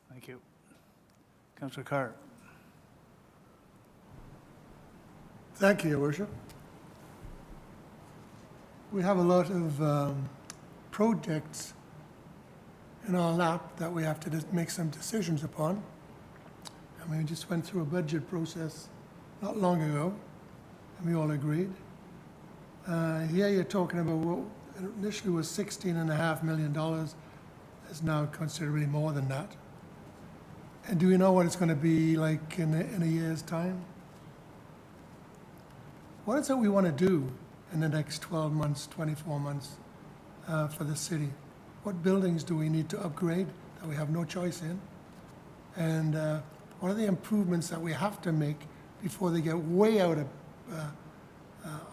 Thank you. Councillor Carr. Thank you, Your Worship. We have a lot of projects in our lap that we have to make some decisions upon. And we just went through a budget process not long ago, and we all agreed. Here you're talking about what initially was $16.5 million, is now considerably more than that. And do we know what it's going to be like in a year's time? What is it we want to do in the next 12 months, 24 months for the city? What buildings do we need to upgrade that we have no choice in? And what are the improvements that we have to make before they get way out of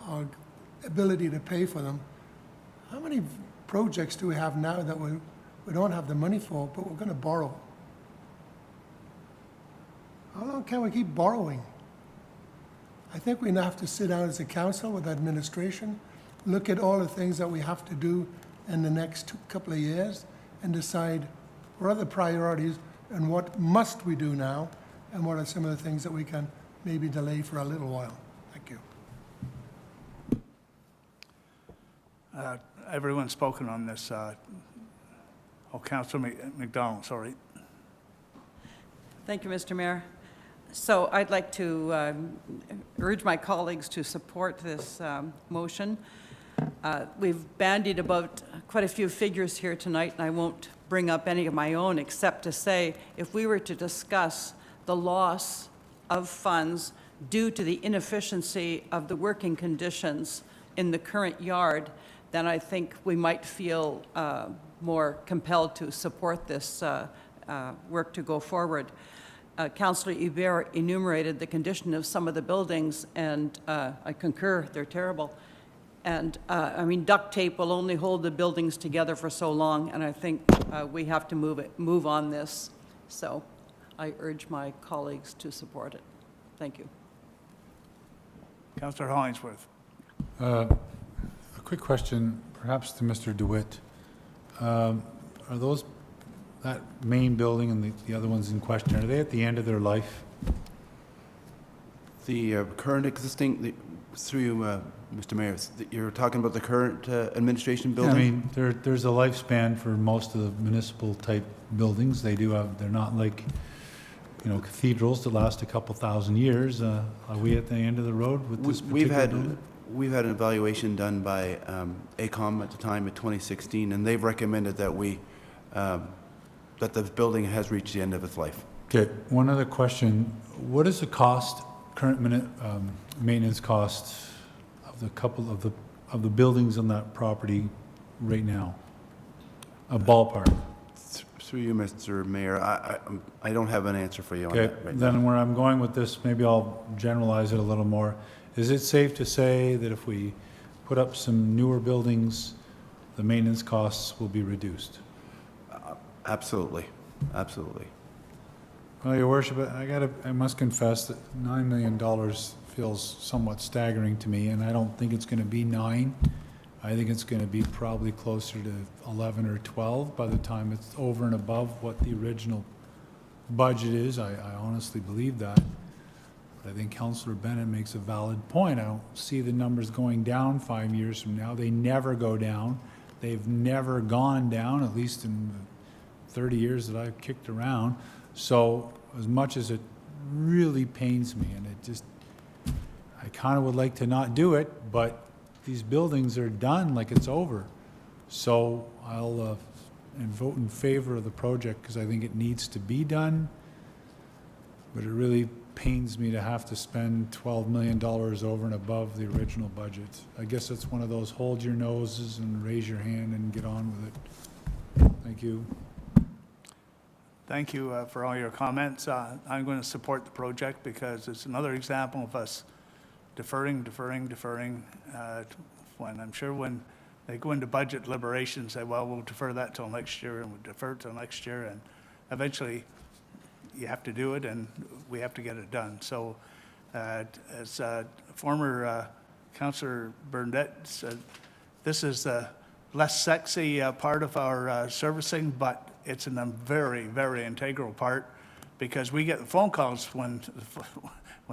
our ability to pay for them? How many projects do we have now that we don't have the money for, but we're going to borrow? How long can we keep borrowing? I think we have to sit down as a council with administration, look at all the things that we have to do in the next couple of years, and decide what are the priorities and what must we do now, and what are some of the things that we can maybe delay for a little while. Thank you. Everyone's spoken on this. Councillor McDonald, sorry. Thank you, Mr. Mayor. So I'd like to urge my colleagues to support this motion. We've bandied about quite a few figures here tonight, and I won't bring up any of my own except to say if we were to discuss the loss of funds due to the inefficiency of the working conditions in the current yard, then I think we might feel more compelled to support this work to go forward. Councillor Hubert enumerated the condition of some of the buildings, and I concur, they're terrible. And I mean, duct tape will only hold the buildings together for so long, and I think we have to move on this. So I urge my colleagues to support it. Thank you. Councillor Hollingsworth. A quick question, perhaps to Mr. DeWitt. Are those, that main building and the other ones in question, are they at the end of their life? The current existing, through you, Mr. Mayor, you're talking about the current administration building? I mean, there's a lifespan for most of the municipal type buildings. They do have, they're not like, you know, cathedrals that last a couple thousand years. Are we at the end of the road with this particular building? We've had an evaluation done by ACOM at the time in 2016, and they've recommended that that the building has reached the end of its life. Okay, one other question. What is the cost, current maintenance cost of the couple of the buildings on that property right now? A ballpark. Through you, Mr. Mayor, I don't have an answer for you on Okay, that right then now. where I'm going with this, maybe I'll generalize it a little more. Is it safe to say that if we put up some newer buildings, the maintenance costs will be reduced? Absolutely, absolutely. Well, Your Worship, I must confess that $9 million feels somewhat staggering to me, and I don't think it's going to be 9. I think it's going to be probably closer to 11 or 12 by the time it's over and above what the original budget is. I honestly believe that. But I think Councillor Bennett makes a valid point. I don't see the numbers going down 5 years from now. They never go down. They've never gone down, at least in the 30 years that I've kicked around. So as much as it really pains me, and it just, I kind of would like to not do it, but these buildings are done like it's over. So I'll vote in favor of the project because I think it needs to be done. But it really pains me to have to spend $12 million over and above the original budget. I guess it's one of those hold your noses and raise your hand and get on with it. Thank you. Thank you for all your comments. I'm going to support the project because it's another example of us deferring, when I'm sure when they go into budget deliberation, say, well, we'll defer that till next year, and we'll defer it till next year, and eventually you have to do it, and we have to get it done. So as former Councillor Burnett said, this is the less sexy part of our servicing, but it's a very, very integral part because we get the phone calls when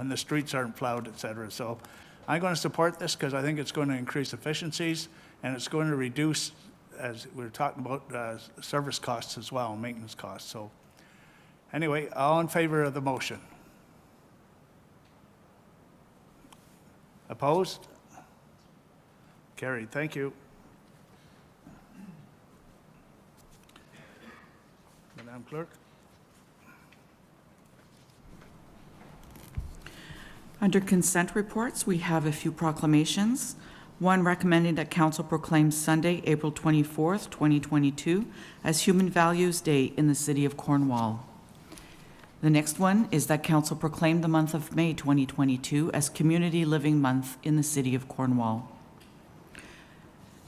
the streets aren't plowed, et cetera. So I'm going to support this because I think it's going to increase efficiencies and it's going to reduce, as we were talking about, service costs as well, maintenance costs. So anyway, all in favor of the motion? Opposed? Carried. Thank you. Madam Clerk. Under consent reports, we have a few proclamations. One recommending that Council proclaim Sunday, April 24th, 2022 as Human Values Day in the City of Cornwall. The next one is that Council proclaim the month of May 2022 as Community Living Month in the City of Cornwall.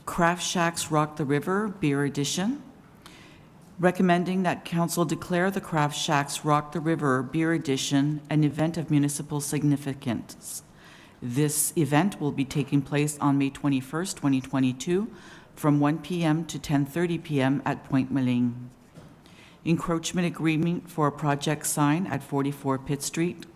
Craft Shacks Rock the River Beer Edition. Recommending that Council declare the Craft Shacks Rock the River Beer Edition an event of municipal significance. This event will be taking place on May 21st, 2022 from 1 p.m. to 10:30 p.m. at Point Maling. Encroachment agreement for a project sign at 44 Pitt Street.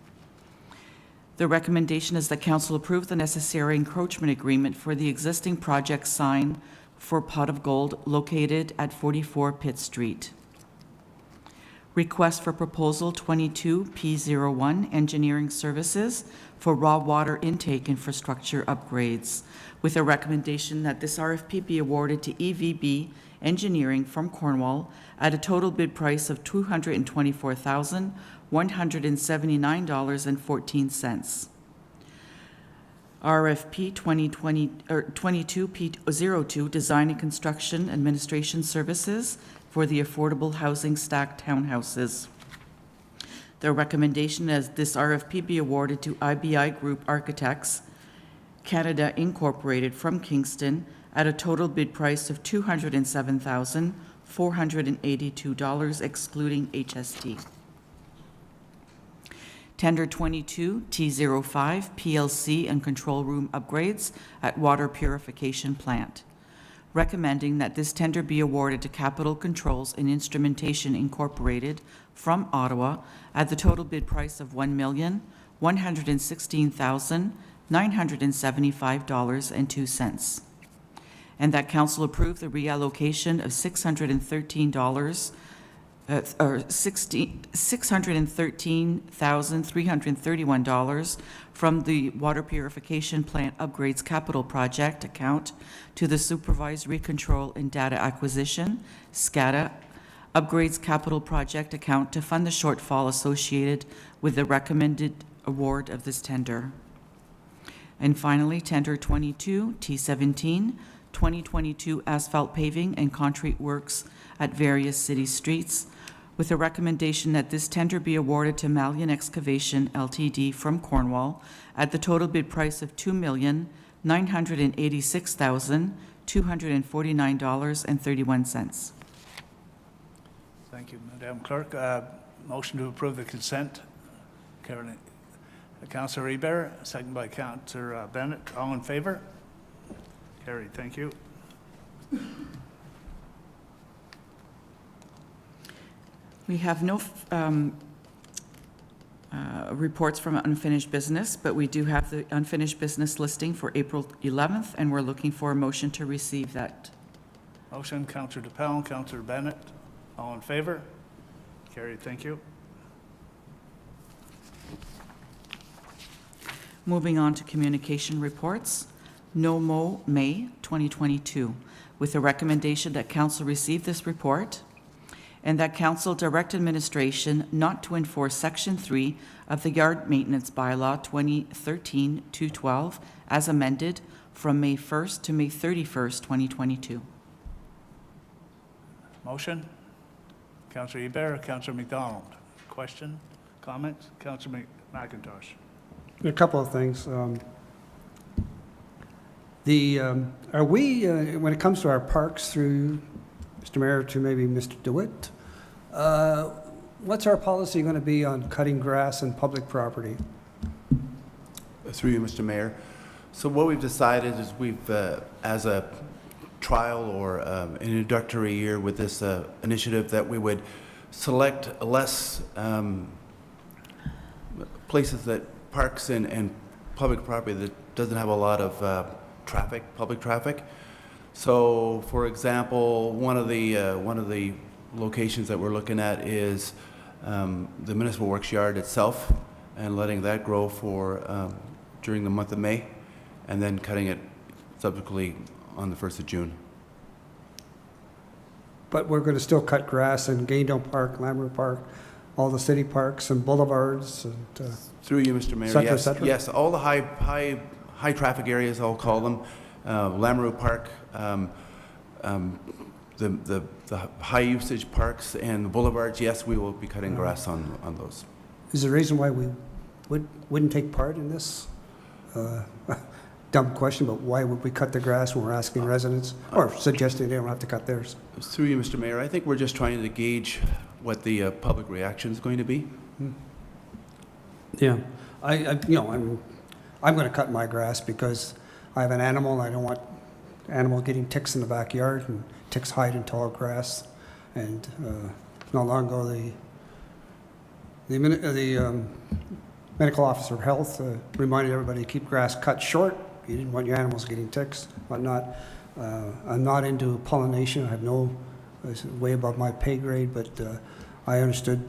The recommendation is that Council approve the necessary encroachment agreement for the existing project sign for Pot of Gold located at 44 Pitt Street. Request for Proposal 22P01, Engineering Services for Raw Water Intake Infrastructure Upgrades, with a recommendation that this RFP be awarded to EVB Engineering from Cornwall at a total bid price of $224,179.14. RFP 22P02, Design and Construction Administration Services for the Affordable Housing Stacked Townhouses. Their recommendation is this RFP be awarded to IBI Group Architects Canada Incorporated from Kingston at a total bid price of $207,482, excluding HST. Tender 22T05, PLC and control room upgrades at water purification plant. Recommending that this tender be awarded to Capital Controls and Instrumentation Incorporated from Ottawa at the total bid price of $1,116,975.02. And that council approve the reallocation of $613,331 from the Water Purification Plant Upgrades Capital Project account to the Supervisory Control and Data Acquisition, SCADA, Upgrades Capital Project account to fund the shortfall associated with the recommended award of this tender. And finally, Tender 22T17, 2022 asphalt paving and concrete works at various city streets, with a recommendation that this tender be awarded to Malian Excavation Ltd. from Cornwall at the total bid price of $2,986,249.31. Thank you, Madam Clerk. Motion to approve the consent. Councillor Hebert, second by Councillor Bennett. All in favor? Carried. Thank you. We have no reports from unfinished business, but we do have the unfinished business listing for April 11th, and we're looking for a motion to receive that. Motion, Councillor DePelon, Councillor Bennett. All in favor? Carried. Thank you. Moving on to communication reports. NOMO May 2022, with a recommendation that council receive this report and that council direct administration not to enforce Section 3 of the Yard Maintenance Bylaw 2013-212 as amended from May 1st to May 31st, 2022. Motion? Councillor Hebert, Councillor McDonald. Question? Comments? Councillor McIntosh. A couple of things. Are we, when it comes to our parks, through Mr. Mayor to maybe Mr. DeWitt, what's our policy going to be on cutting grass and public property? Through you, Mr. Mayor. So what we've decided is we've, as a trial or an introductory year with this initiative, that we would select less places that parks and public property that doesn't have a lot of public traffic. So, for example, one of the locations that we're looking at is the Municipal Works Yard itself, and letting that grow for during the month of May, and then cutting it subsequently on the 1st of June. But we're going to still cut grass in Gaydon Park, Lammer Park, all the city parks and boulevards and through you, Mr. Mayor. Cetera, yes, cetera? yes, all the high traffic areas, I'll call them, Lamoureux Park, the high usage parks and the boulevards. Yes, we will be cutting grass on those. Is there a reason why we wouldn't take part in this? Dumb question, but why would we cut the grass when we're asking residents or suggesting they don't have to cut theirs? Through you, Mr. Mayor, I think we're just trying to gauge what the public reaction is going to be. Yeah, I'm going to cut my grass because I have an animal and I don't want animals getting ticks in the backyard, and ticks hide in tall grass. And not long ago, the medical officer of health reminded everybody to keep grass cut short. You didn't want your animals getting ticks, whatnot. I'm not into pollination. I have no, it's way above my pay grade, but I understood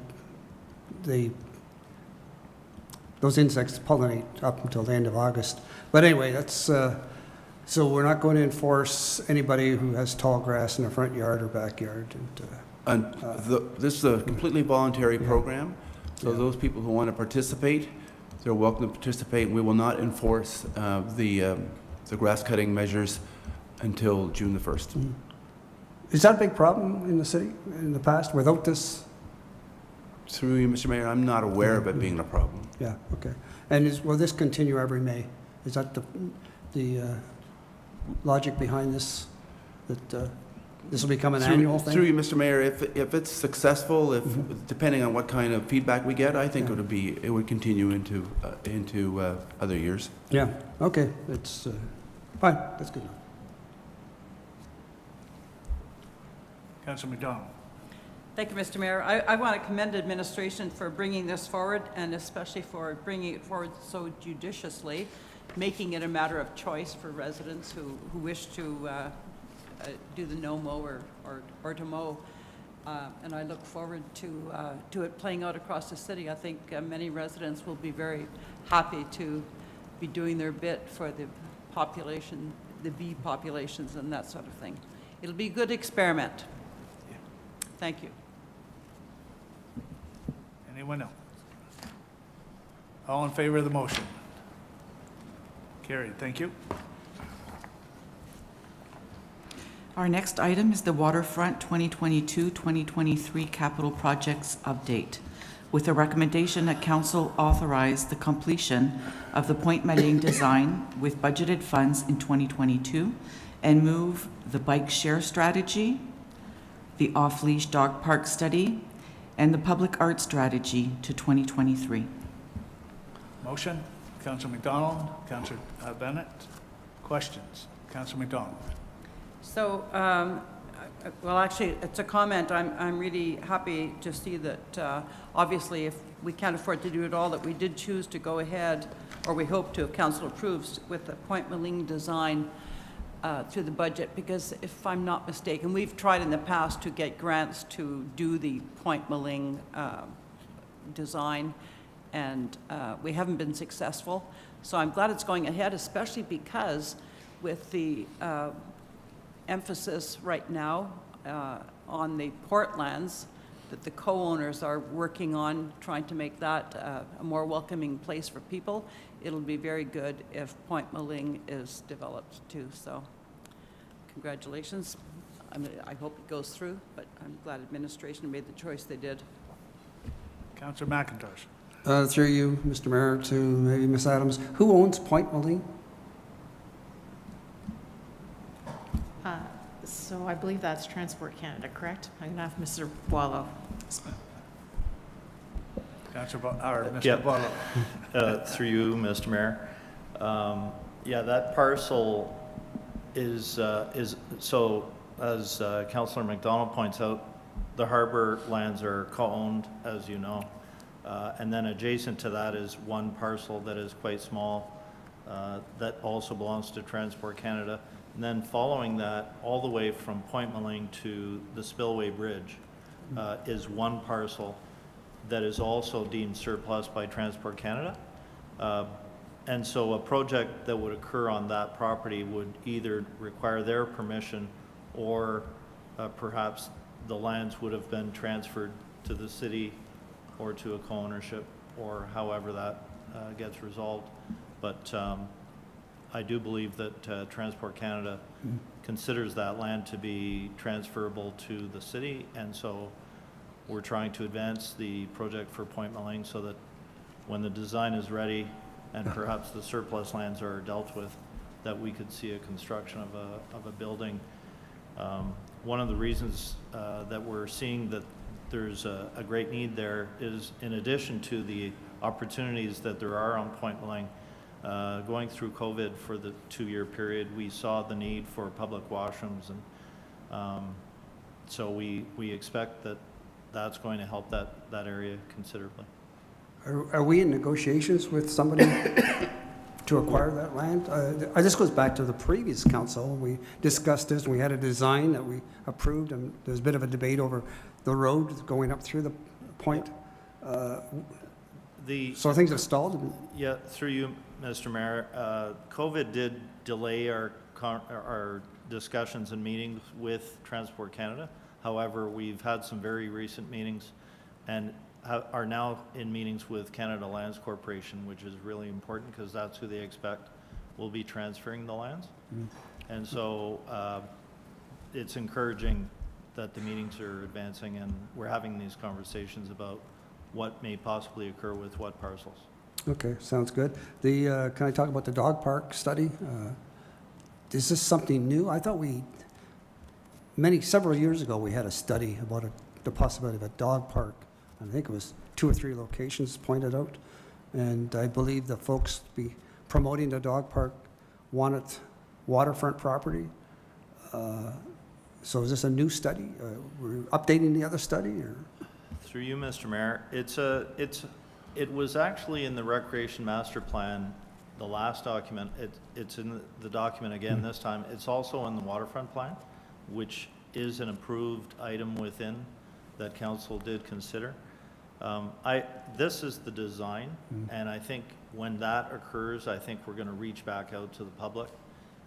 those insects pollinate up until the end of August. But anyway, that's, so we're not going to enforce anybody who has tall grass in their front yard or backyard. This is a completely voluntary program, so Yeah. those people who want to participate, they're welcome to participate. We will not enforce the grass cutting measures until June the 1st. Is that a big problem in the city in the past without this? Through you, Mr. Mayor, I'm not aware of it being a problem. Yeah, okay. And will this continue every May? Is that the logic behind this, that this will become an annual thing? Through you, Mr. Mayor, if it's successful, depending on what kind of feedback we get, I think it would continue into other years. Yeah, okay, that's fine, that's good enough. Councillor McDonald. Thank you, Mr. Mayor. I want to commend administration for bringing this forward, and especially for bringing it forward so judiciously, making it a matter of choice for residents who wish to do the no-mow or to mow. And I look forward to it playing out across the city. I think many residents will be very happy to be doing their bit for the population, the bee populations and that sort of thing. It'll be a good experiment. Thank you. Anyone else? All in favor of the motion? Carried. Thank you. Our next item is the Waterfront 2022-2023 Capital Projects Update, with a recommendation that Council authorize the completion of the Point Maling design with budgeted funds in 2022 and move the bike share strategy, the off-leash dog park study, and the public art strategy to 2023. Motion, Councillor McDonald, Councillor Bennett. Questions? Councillor McDonald. So, well, actually, it's a comment. I'm really happy to see that, obviously, if we can't afford to do it all, that we did choose to go ahead, or we hope to, if council approves, with the Point Maling design through the budget, because if I'm not mistaken, we've tried in the past to get grants to do the Point Maling design, and we haven't been successful. So I'm glad it's going ahead, especially because with the emphasis right now on the Portlands that the co-owners are working on, trying to make that a more welcoming place for people. It'll be very good if Point Maling is developed too. So congratulations. I hope it goes through, but I'm glad administration made the choice they did. Councillor McIntosh. Through you, Mr. Mayor, to maybe Ms. Adams. Who owns Point Maling? So I believe that's Transport Canada, correct? I'm going to have Mr. Boileau. Mr. Boileau. Through you, Mr. Mayor. Yeah, that parcel is so, as Councillor McDonald points out, the harbor lands are co-owned, as you know. And then adjacent to that is one parcel that is quite small that also belongs to Transport Canada. And then following that, all the way from Point Maling to the Spillway Bridge is one parcel that is also deemed surplus by Transport Canada. And so a project that would occur on that property would either require their permission or perhaps the lands would have been transferred to the city or to a co-ownership, or however that gets resolved. But I do believe that Transport Canada considers that land to be transferable to the city, and so we're trying to advance the project for Point Maling so that when the design is ready and perhaps the surplus lands are dealt with, that we could see a construction of a building. One of the reasons that we're seeing that there's a great need there is, in addition to the opportunities that there are on Point Maling, going through COVID for the 2-year period, we saw the need for public washrooms, and so we expect that that's going to help that area considerably. Are we in negotiations with somebody to acquire that land? This goes back to the previous council. We discussed this, and we had a design that we approved, and there's a bit of a debate over the road going up through the point. So things have stalled? Yeah, through you, Mr. Mayor. COVID did delay our discussions and meetings with Transport Canada. However, we've had some very recent meetings and are now in meetings with Canada Lands Corporation, which is really important because that's who they expect will be transferring the lands. And so it's encouraging that the meetings are advancing and we're having these conversations about what may possibly occur with what parcels. Okay, sounds good. Can I talk about the dog park study? Is this something new? I thought several years ago, we had a study about the possibility of a dog park. I think it was 2 or 3 locations pointed out. And I believe the folks promoting the dog park wanted waterfront property. So is this a new study? We're updating the other study, or? Through you, Mr. Mayor, it was actually in the Recreation Master Plan, the last document. It's in the document again this time. It's also in the Waterfront Plan, which is an approved item within that council did consider. This is the design, and I think when that occurs, I think we're going to reach back out to the public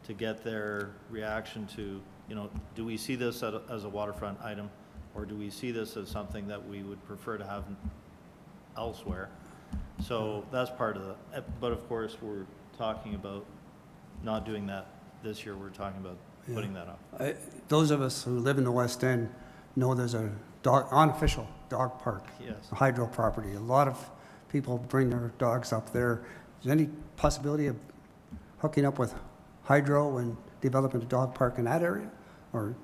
to get their reaction to, do we see this as a waterfront item, or do we see this as something that we would prefer to have elsewhere? So that's part of it. But of course, we're talking about not doing that this year. We're talking about putting that up. Those of us who live in the West End know there's a unofficial dog park, yes, hydro property. A lot of people bring their dogs up there. Is there any possibility of hooking up with hydro and developing a dog park in that area? Or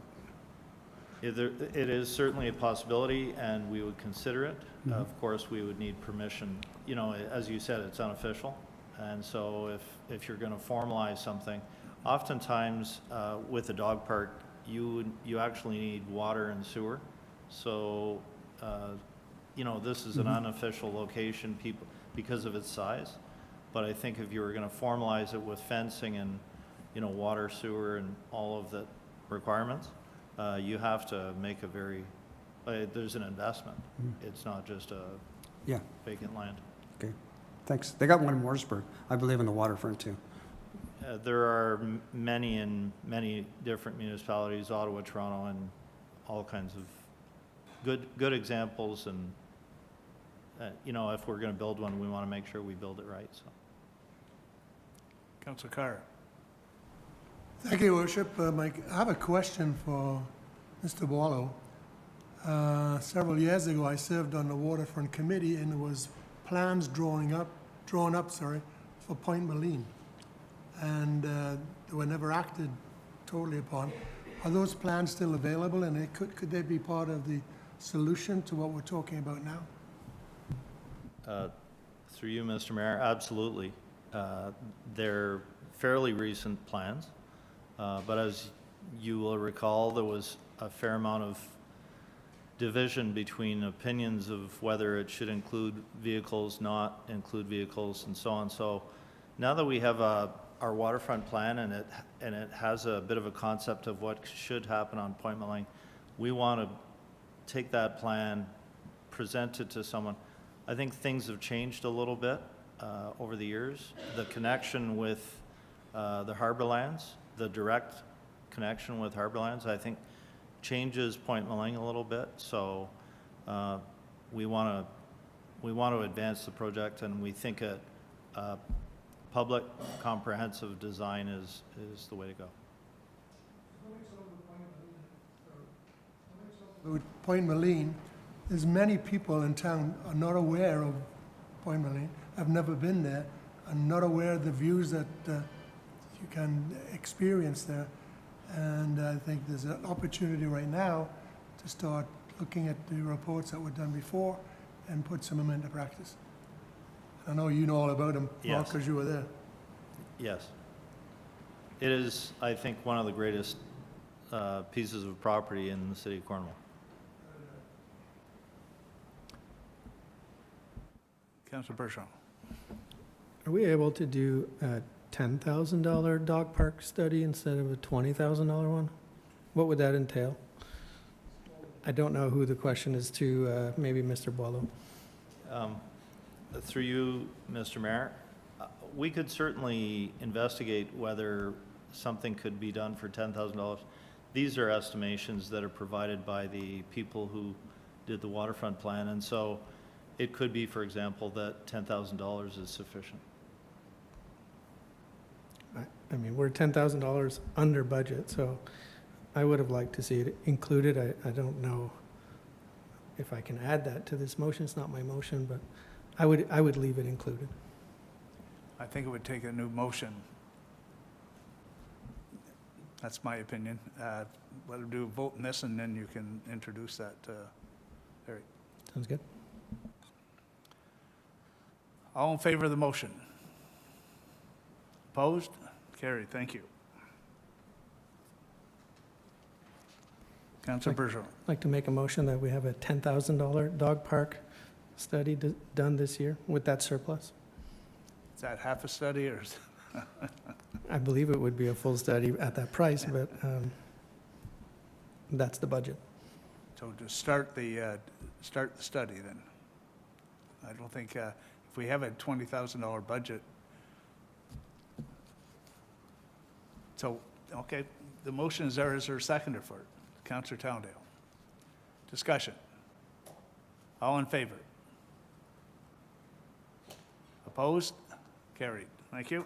it is certainly a possibility, and we would consider it. Of course, we would need permission. As you said, it's unofficial, and so if you're going to formalize something, oftentimes with a dog park, you actually need water and sewer. So, this is an unofficial location, because of its size. But I think if you were going to formalize it with fencing and, water, sewer, and all of the requirements, you have to make there's an investment. It's not just a vacant land. Okay, thanks. They got one in Mooresburg, I believe, in the waterfront too. There are many in many different municipalities, Ottawa, Toronto, and all kinds of good examples. And if we're going to build one, we want to make sure we build it right. So, Councillor Carr. Thank you, Worship. I have a question for Mr. Boileau. Several years ago, I served on the Waterfront Committee, and there was plans drawn up, for Point Moline, and they were never acted totally upon. Are those plans still available, and could they be part of the solution to what we're talking about now? Through you, Mr. Mayor, absolutely. They're fairly recent plans, but as you will recall, there was a fair amount of division between opinions of whether it should include vehicles, not include vehicles, and so on. So now that we have our waterfront plan, and it has a bit of a concept of what should happen on Point Moline, we want to take that plan, present it to someone. I think things have changed a little bit over the years. The connection with the Harborlands, the direct connection with Harborlands, I think changes Point Moline a little bit. So we want to advance the project, and we think a public comprehensive design is the way to go. With Point Moline, there's many people in town are not aware of Point Moline. I've never been there. I'm not aware of the views that you can experience there. And I think there's an opportunity right now to start looking at the reports that were done before and put some of them into practice. I know you know all about them, Yes. because you were there. Yes. It is, I think, one of the greatest pieces of property in the city of Cornwall. Councillor Bergeron. Are we able to do a $10,000 dog park study instead of a $20,000 one? What would that entail? I don't know who the question is to, maybe Mr. Boileau. Through you, Mr. Mayor, we could certainly investigate whether something could be done for $10,000. These are estimations that are provided by the people who did the waterfront plan, and so it could be, for example, that $10,000 is sufficient. I mean, we're $10,000 under budget, so I would have liked to see it included. I don't know if I can add that to this motion. It's not my motion, but I would leave it included. I think it would take a new motion. That's my opinion. Let him do a vote in this, and then you can introduce that, Harry. Sounds good. All in favor of the motion? Opposed? Carried. Thank you. Councilor Bergeron. I'd like to make a motion that we have a $10,000 dog park study done this year with that surplus. Is that half a study or? I believe it would be a full study at that price, but that's the budget. So to start the study then. I don't think, if we have a $20,000 budget. So, okay, the motion is there. Is there a seconder for it? Councillor Towndale. Discussion. All in favor? Opposed? Carried. Thank you.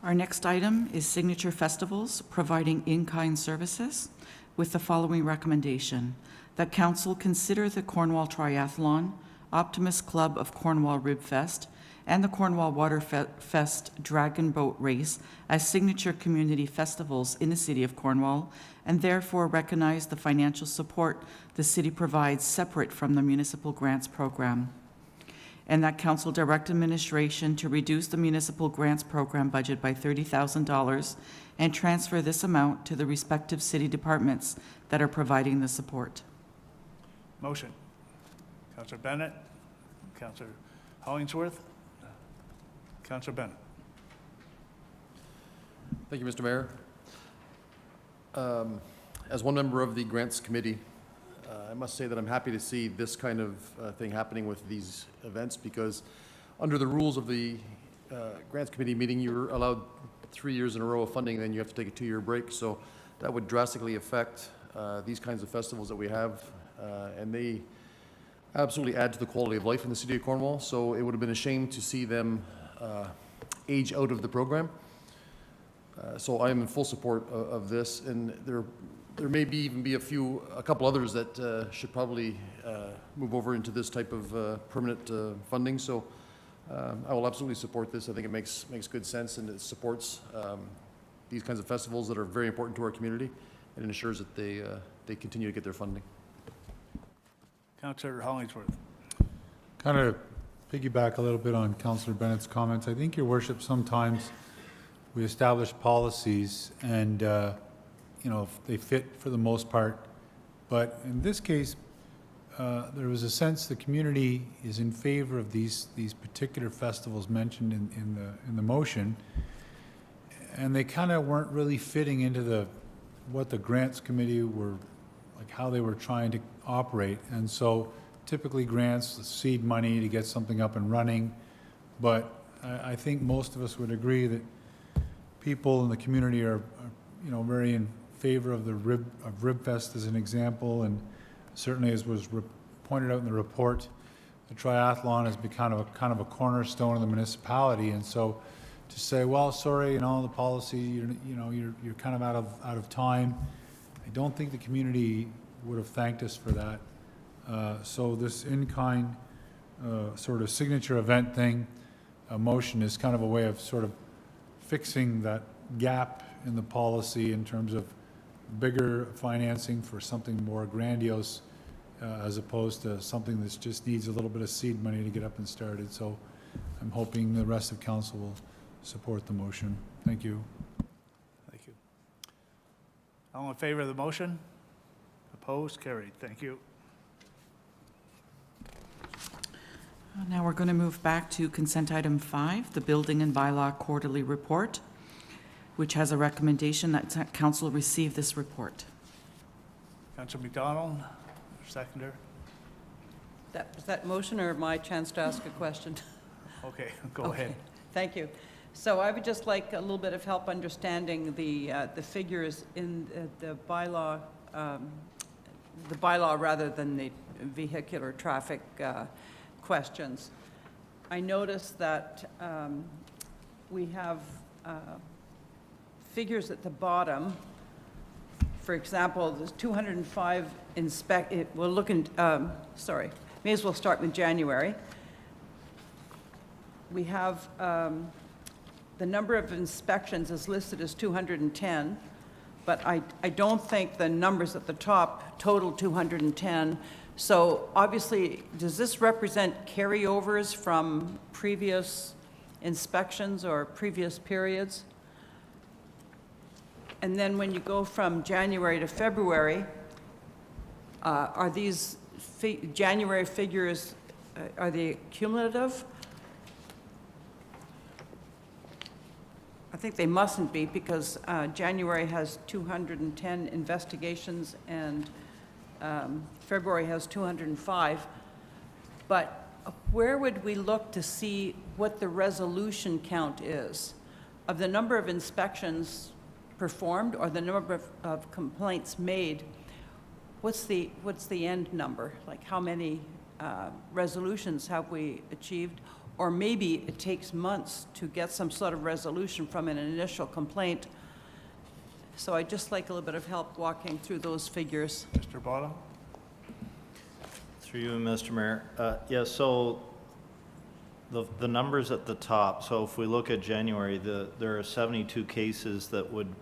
Our next item is Signature Festivals providing in-kind services with the following recommendation: that council consider the Cornwall Triathlon, Optimist Club of Cornwall Rib Fest, and the Cornwall Water Fest Dragon Boat Race as signature community festivals in the City of Cornwall, and therefore recognize the financial support the city provides separate from the municipal grants program. And that council direct administration to reduce the municipal grants program budget by $30,000 and transfer this amount to the respective city departments that are providing the support. Motion. Councillor Bennett, Councillor Hollingsworth, Councillor Bennett. Thank you, Mr. Mayor. As one member of the Grants Committee, I must say that I'm happy to see this kind of thing happening with these events, because under the rules of the Grants Committee meeting, you're allowed 3 years in a row of funding, and then you have to take a 2-year break. So that would drastically affect these kinds of festivals that we have, and they absolutely add to the quality of life in the City of Cornwall. So it would have been a shame to see them age out of the program. So I am in full support of this, and there may even be a couple others that should probably move over into this type of permanent funding. So I will absolutely support this. I think it makes good sense, and it supports these kinds of festivals that are very important to our community, and ensures that they continue to get their funding. Councillor Hollingsworth. Kind of piggyback a little bit on Councillor Bennett's comments. I think, Your Worship, sometimes we establish policies and you know, they fit for the most part. But in this case, there was a sense the community is in favor of these particular festivals mentioned in the motion, and they kind of weren't really fitting into what the grants committee were, like how they were trying to operate. And so typically grants seed money to get something up and running, but I think most of us would agree that people in the community are you know, very in favor of the Ribfest as an example, and certainly, as was pointed out in the report, the triathlon has become kind of a cornerstone of the municipality. And so to say, well, sorry, you know, the policy, you're kind of out of time, I don't think the community would have thanked us for that. So this in-kind sort of signature event thing, motion is kind of a way of sort of fixing that gap in the policy in terms of bigger financing for something more grandiose, as opposed to something that just needs a little bit of seed money to get up and started. So I'm hoping the rest of council will support the motion. Thank you. Thank you. All in favor of the motion? Opposed? Carried. Thank you. Now we're going to move back to consent item 5, the Building and Bylaw Quarterly Report. which has a recommendation that council receive this report. Councillor McDonald, seconder. Was that motion or my chance to ask a question? Okay, go Okay, ahead. Thank you. So I would just like a little bit of help understanding the figures in the bylaw rather than the vehicular traffic questions. I noticed that we have figures at the bottom. For example, there's 205 we'll look in, sorry, may as well start with January. We have the number of inspections is listed as 210, but I don't think the numbers at the top total 210. So obviously, does this represent carryovers from previous inspections or previous periods? And then when you go from January to February, are these January figures, are they cumulative? I think they mustn't be, because January has 210 investigations and February has 205. But where would we look to see what the resolution count is? Of the number of inspections performed or the number of complaints made, what's the end number? Like, how many resolutions have we achieved? Or maybe it takes months to get some sort of resolution from an initial complaint. So I'd just like a little bit of help walking through those figures. Mr. Botta? Through you, Mr. Mayor. Yeah, so the numbers at the top, so if we look at January, there are 72 cases that would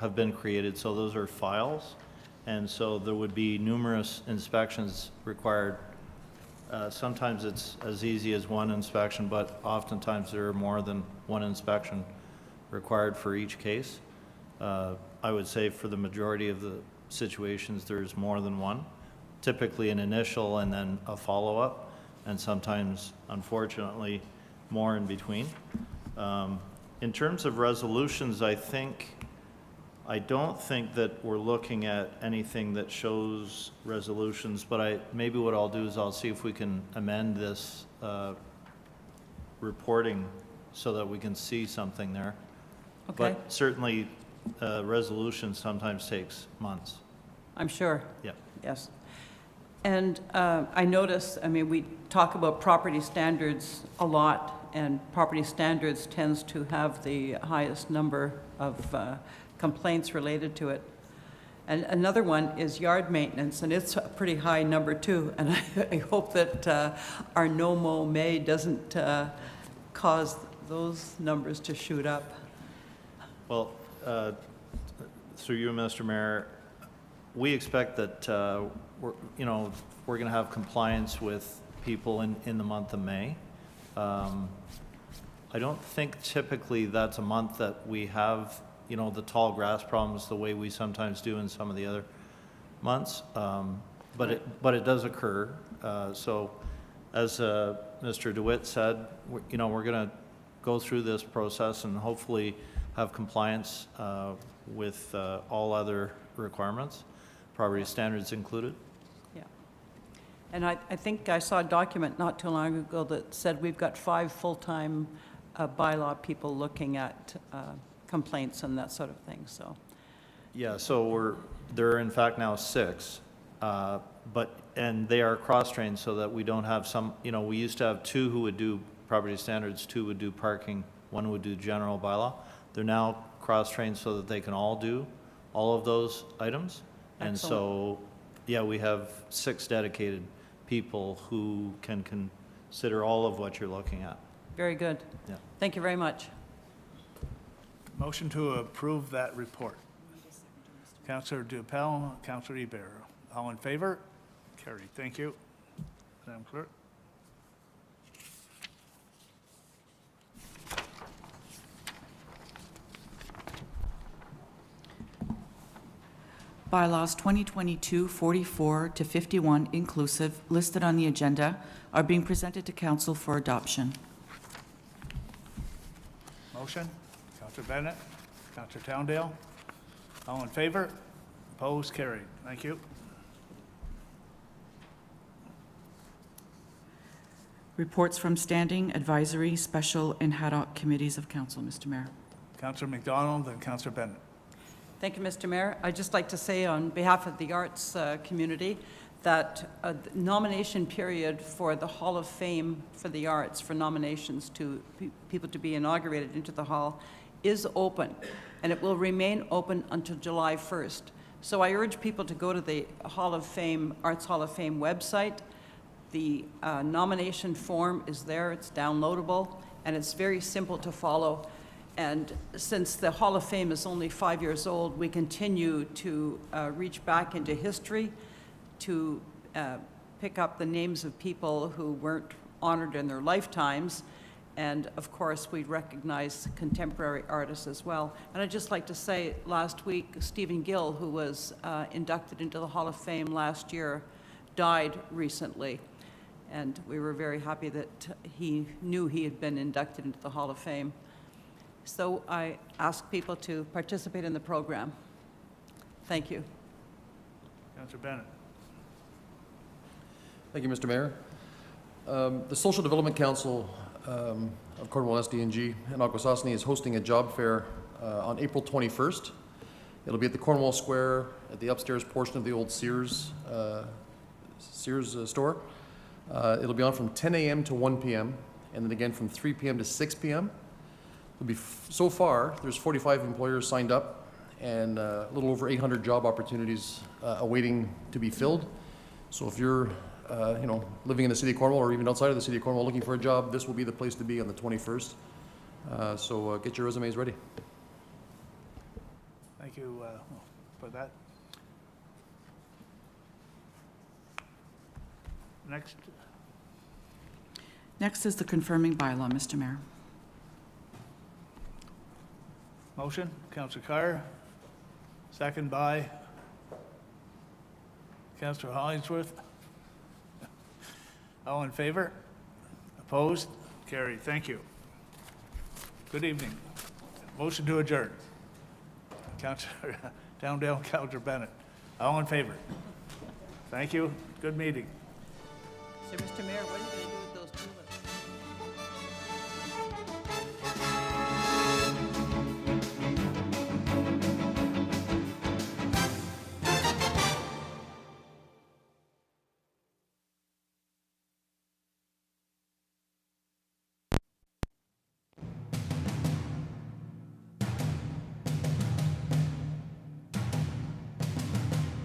have been created, so those are files. And so there would be numerous inspections required. Sometimes it's as easy as one inspection, but oftentimes there are more than one inspection required for each case. I would say for the majority of the situations, there's more than one. Typically an initial and then a follow-up, and sometimes, unfortunately, more in between. In terms of resolutions, I don't think that we're looking at anything that shows resolutions, but maybe what I'll do is I'll see if we can amend this reporting so that we can see something there. Okay. But certainly, resolution sometimes takes months. I'm sure. Yeah. Yes. And I notice, I mean, we talk about property standards a lot, and property standards tends to have the highest number of complaints related to it. And another one is yard maintenance, and it's a pretty high number too. And I hope that our no mow May doesn't cause those numbers to shoot up. Well, through you, Mr. Mayor, we expect that we're going to have compliance with people in the month of May. I don't think typically that's a month that we have the tall grass problems the way we sometimes do in some of the other months, but it does occur. So, as Mr. DeWitt said, we're going to go through this process and hopefully have compliance with all other requirements, property standards included. Yeah, and I think I saw a document not too long ago that said we've got 5 full-time bylaw people looking at complaints and that sort of thing, so. Yeah, so there are in fact now 6, and they are cross-trained so that we don't have some, we used to have 2 who would do property standards, 2 would do parking, 1 would do general bylaw. They're now cross-trained so that they can all do all of those items. And so, yeah, we have 6 dedicated people who can consider all of what you're looking at. Very good. Yeah. Thank you very much. Motion to approve that report. Councillor Dupel, Councillor Ibero. All in favor? Carried. Thank you. Madam Clerk. Bylaws 2022-44 to 51 inclusive, listed on the agenda, are being presented to council for adoption. Motion. Councillor Bennett. Counselor Towndale. All in favor? Opposed? Carried. Thank you. Reports from standing, advisory, special, and ad hoc committees of council, Mr. Mayor. Counselor McDonald and Counselor Bennett. Thank you, Mr. Mayor. I'd just like to say on behalf of the arts community that the nomination period for the Hall of Fame for the Arts, for nominations to people to be inaugurated into the hall, is open, and it will remain open until July 1st. So I urge people to go to the Hall of Fame, Arts Hall of Fame website. The nomination form is there, it's downloadable, and it's very simple to follow. And since the Hall of Fame is only 5 years old, we continue to reach back into history to pick up the names of people who weren't honored in their lifetimes. And of course, we recognize contemporary artists as well. And I'd just like to say, last week, Stephen Gill, who was inducted into the Hall of Fame last year, died recently. And we were very happy that he knew he had been inducted into the Hall of Fame. So I ask people to participate in the program. Thank you. Counselor Bennett. Thank you, Mr. Mayor. The Social Development Council of Cornwall SDNG and Akwesasne is hosting a job fair on April 21st. It'll be at the Cornwall Square at the upstairs portion of the old Sears store. It'll be on from 10 a.m. to 1 p.m. and then again from 3 p.m. to 6 p.m. So far, there's 45 employers signed up and a little over 800 job opportunities awaiting to be filled. So if you're living in the city of Cornwall or even outside of the city of Cornwall looking for a job, this will be the place to be on the 21st. So get your resumes ready. Thank you for that. Next. Next is the confirming bylaw, Mr. Mayor. Motion, Counselor Carr, second by Counselor Hollingsworth. All in favor? Opposed? Carried. Thank you. Good evening. Motion to adjourn. Counselor Towndale, Counselor Bennett. All in favor? Thank you. Good meeting. So, Mr. Mayor, what are you going to do with those tulips?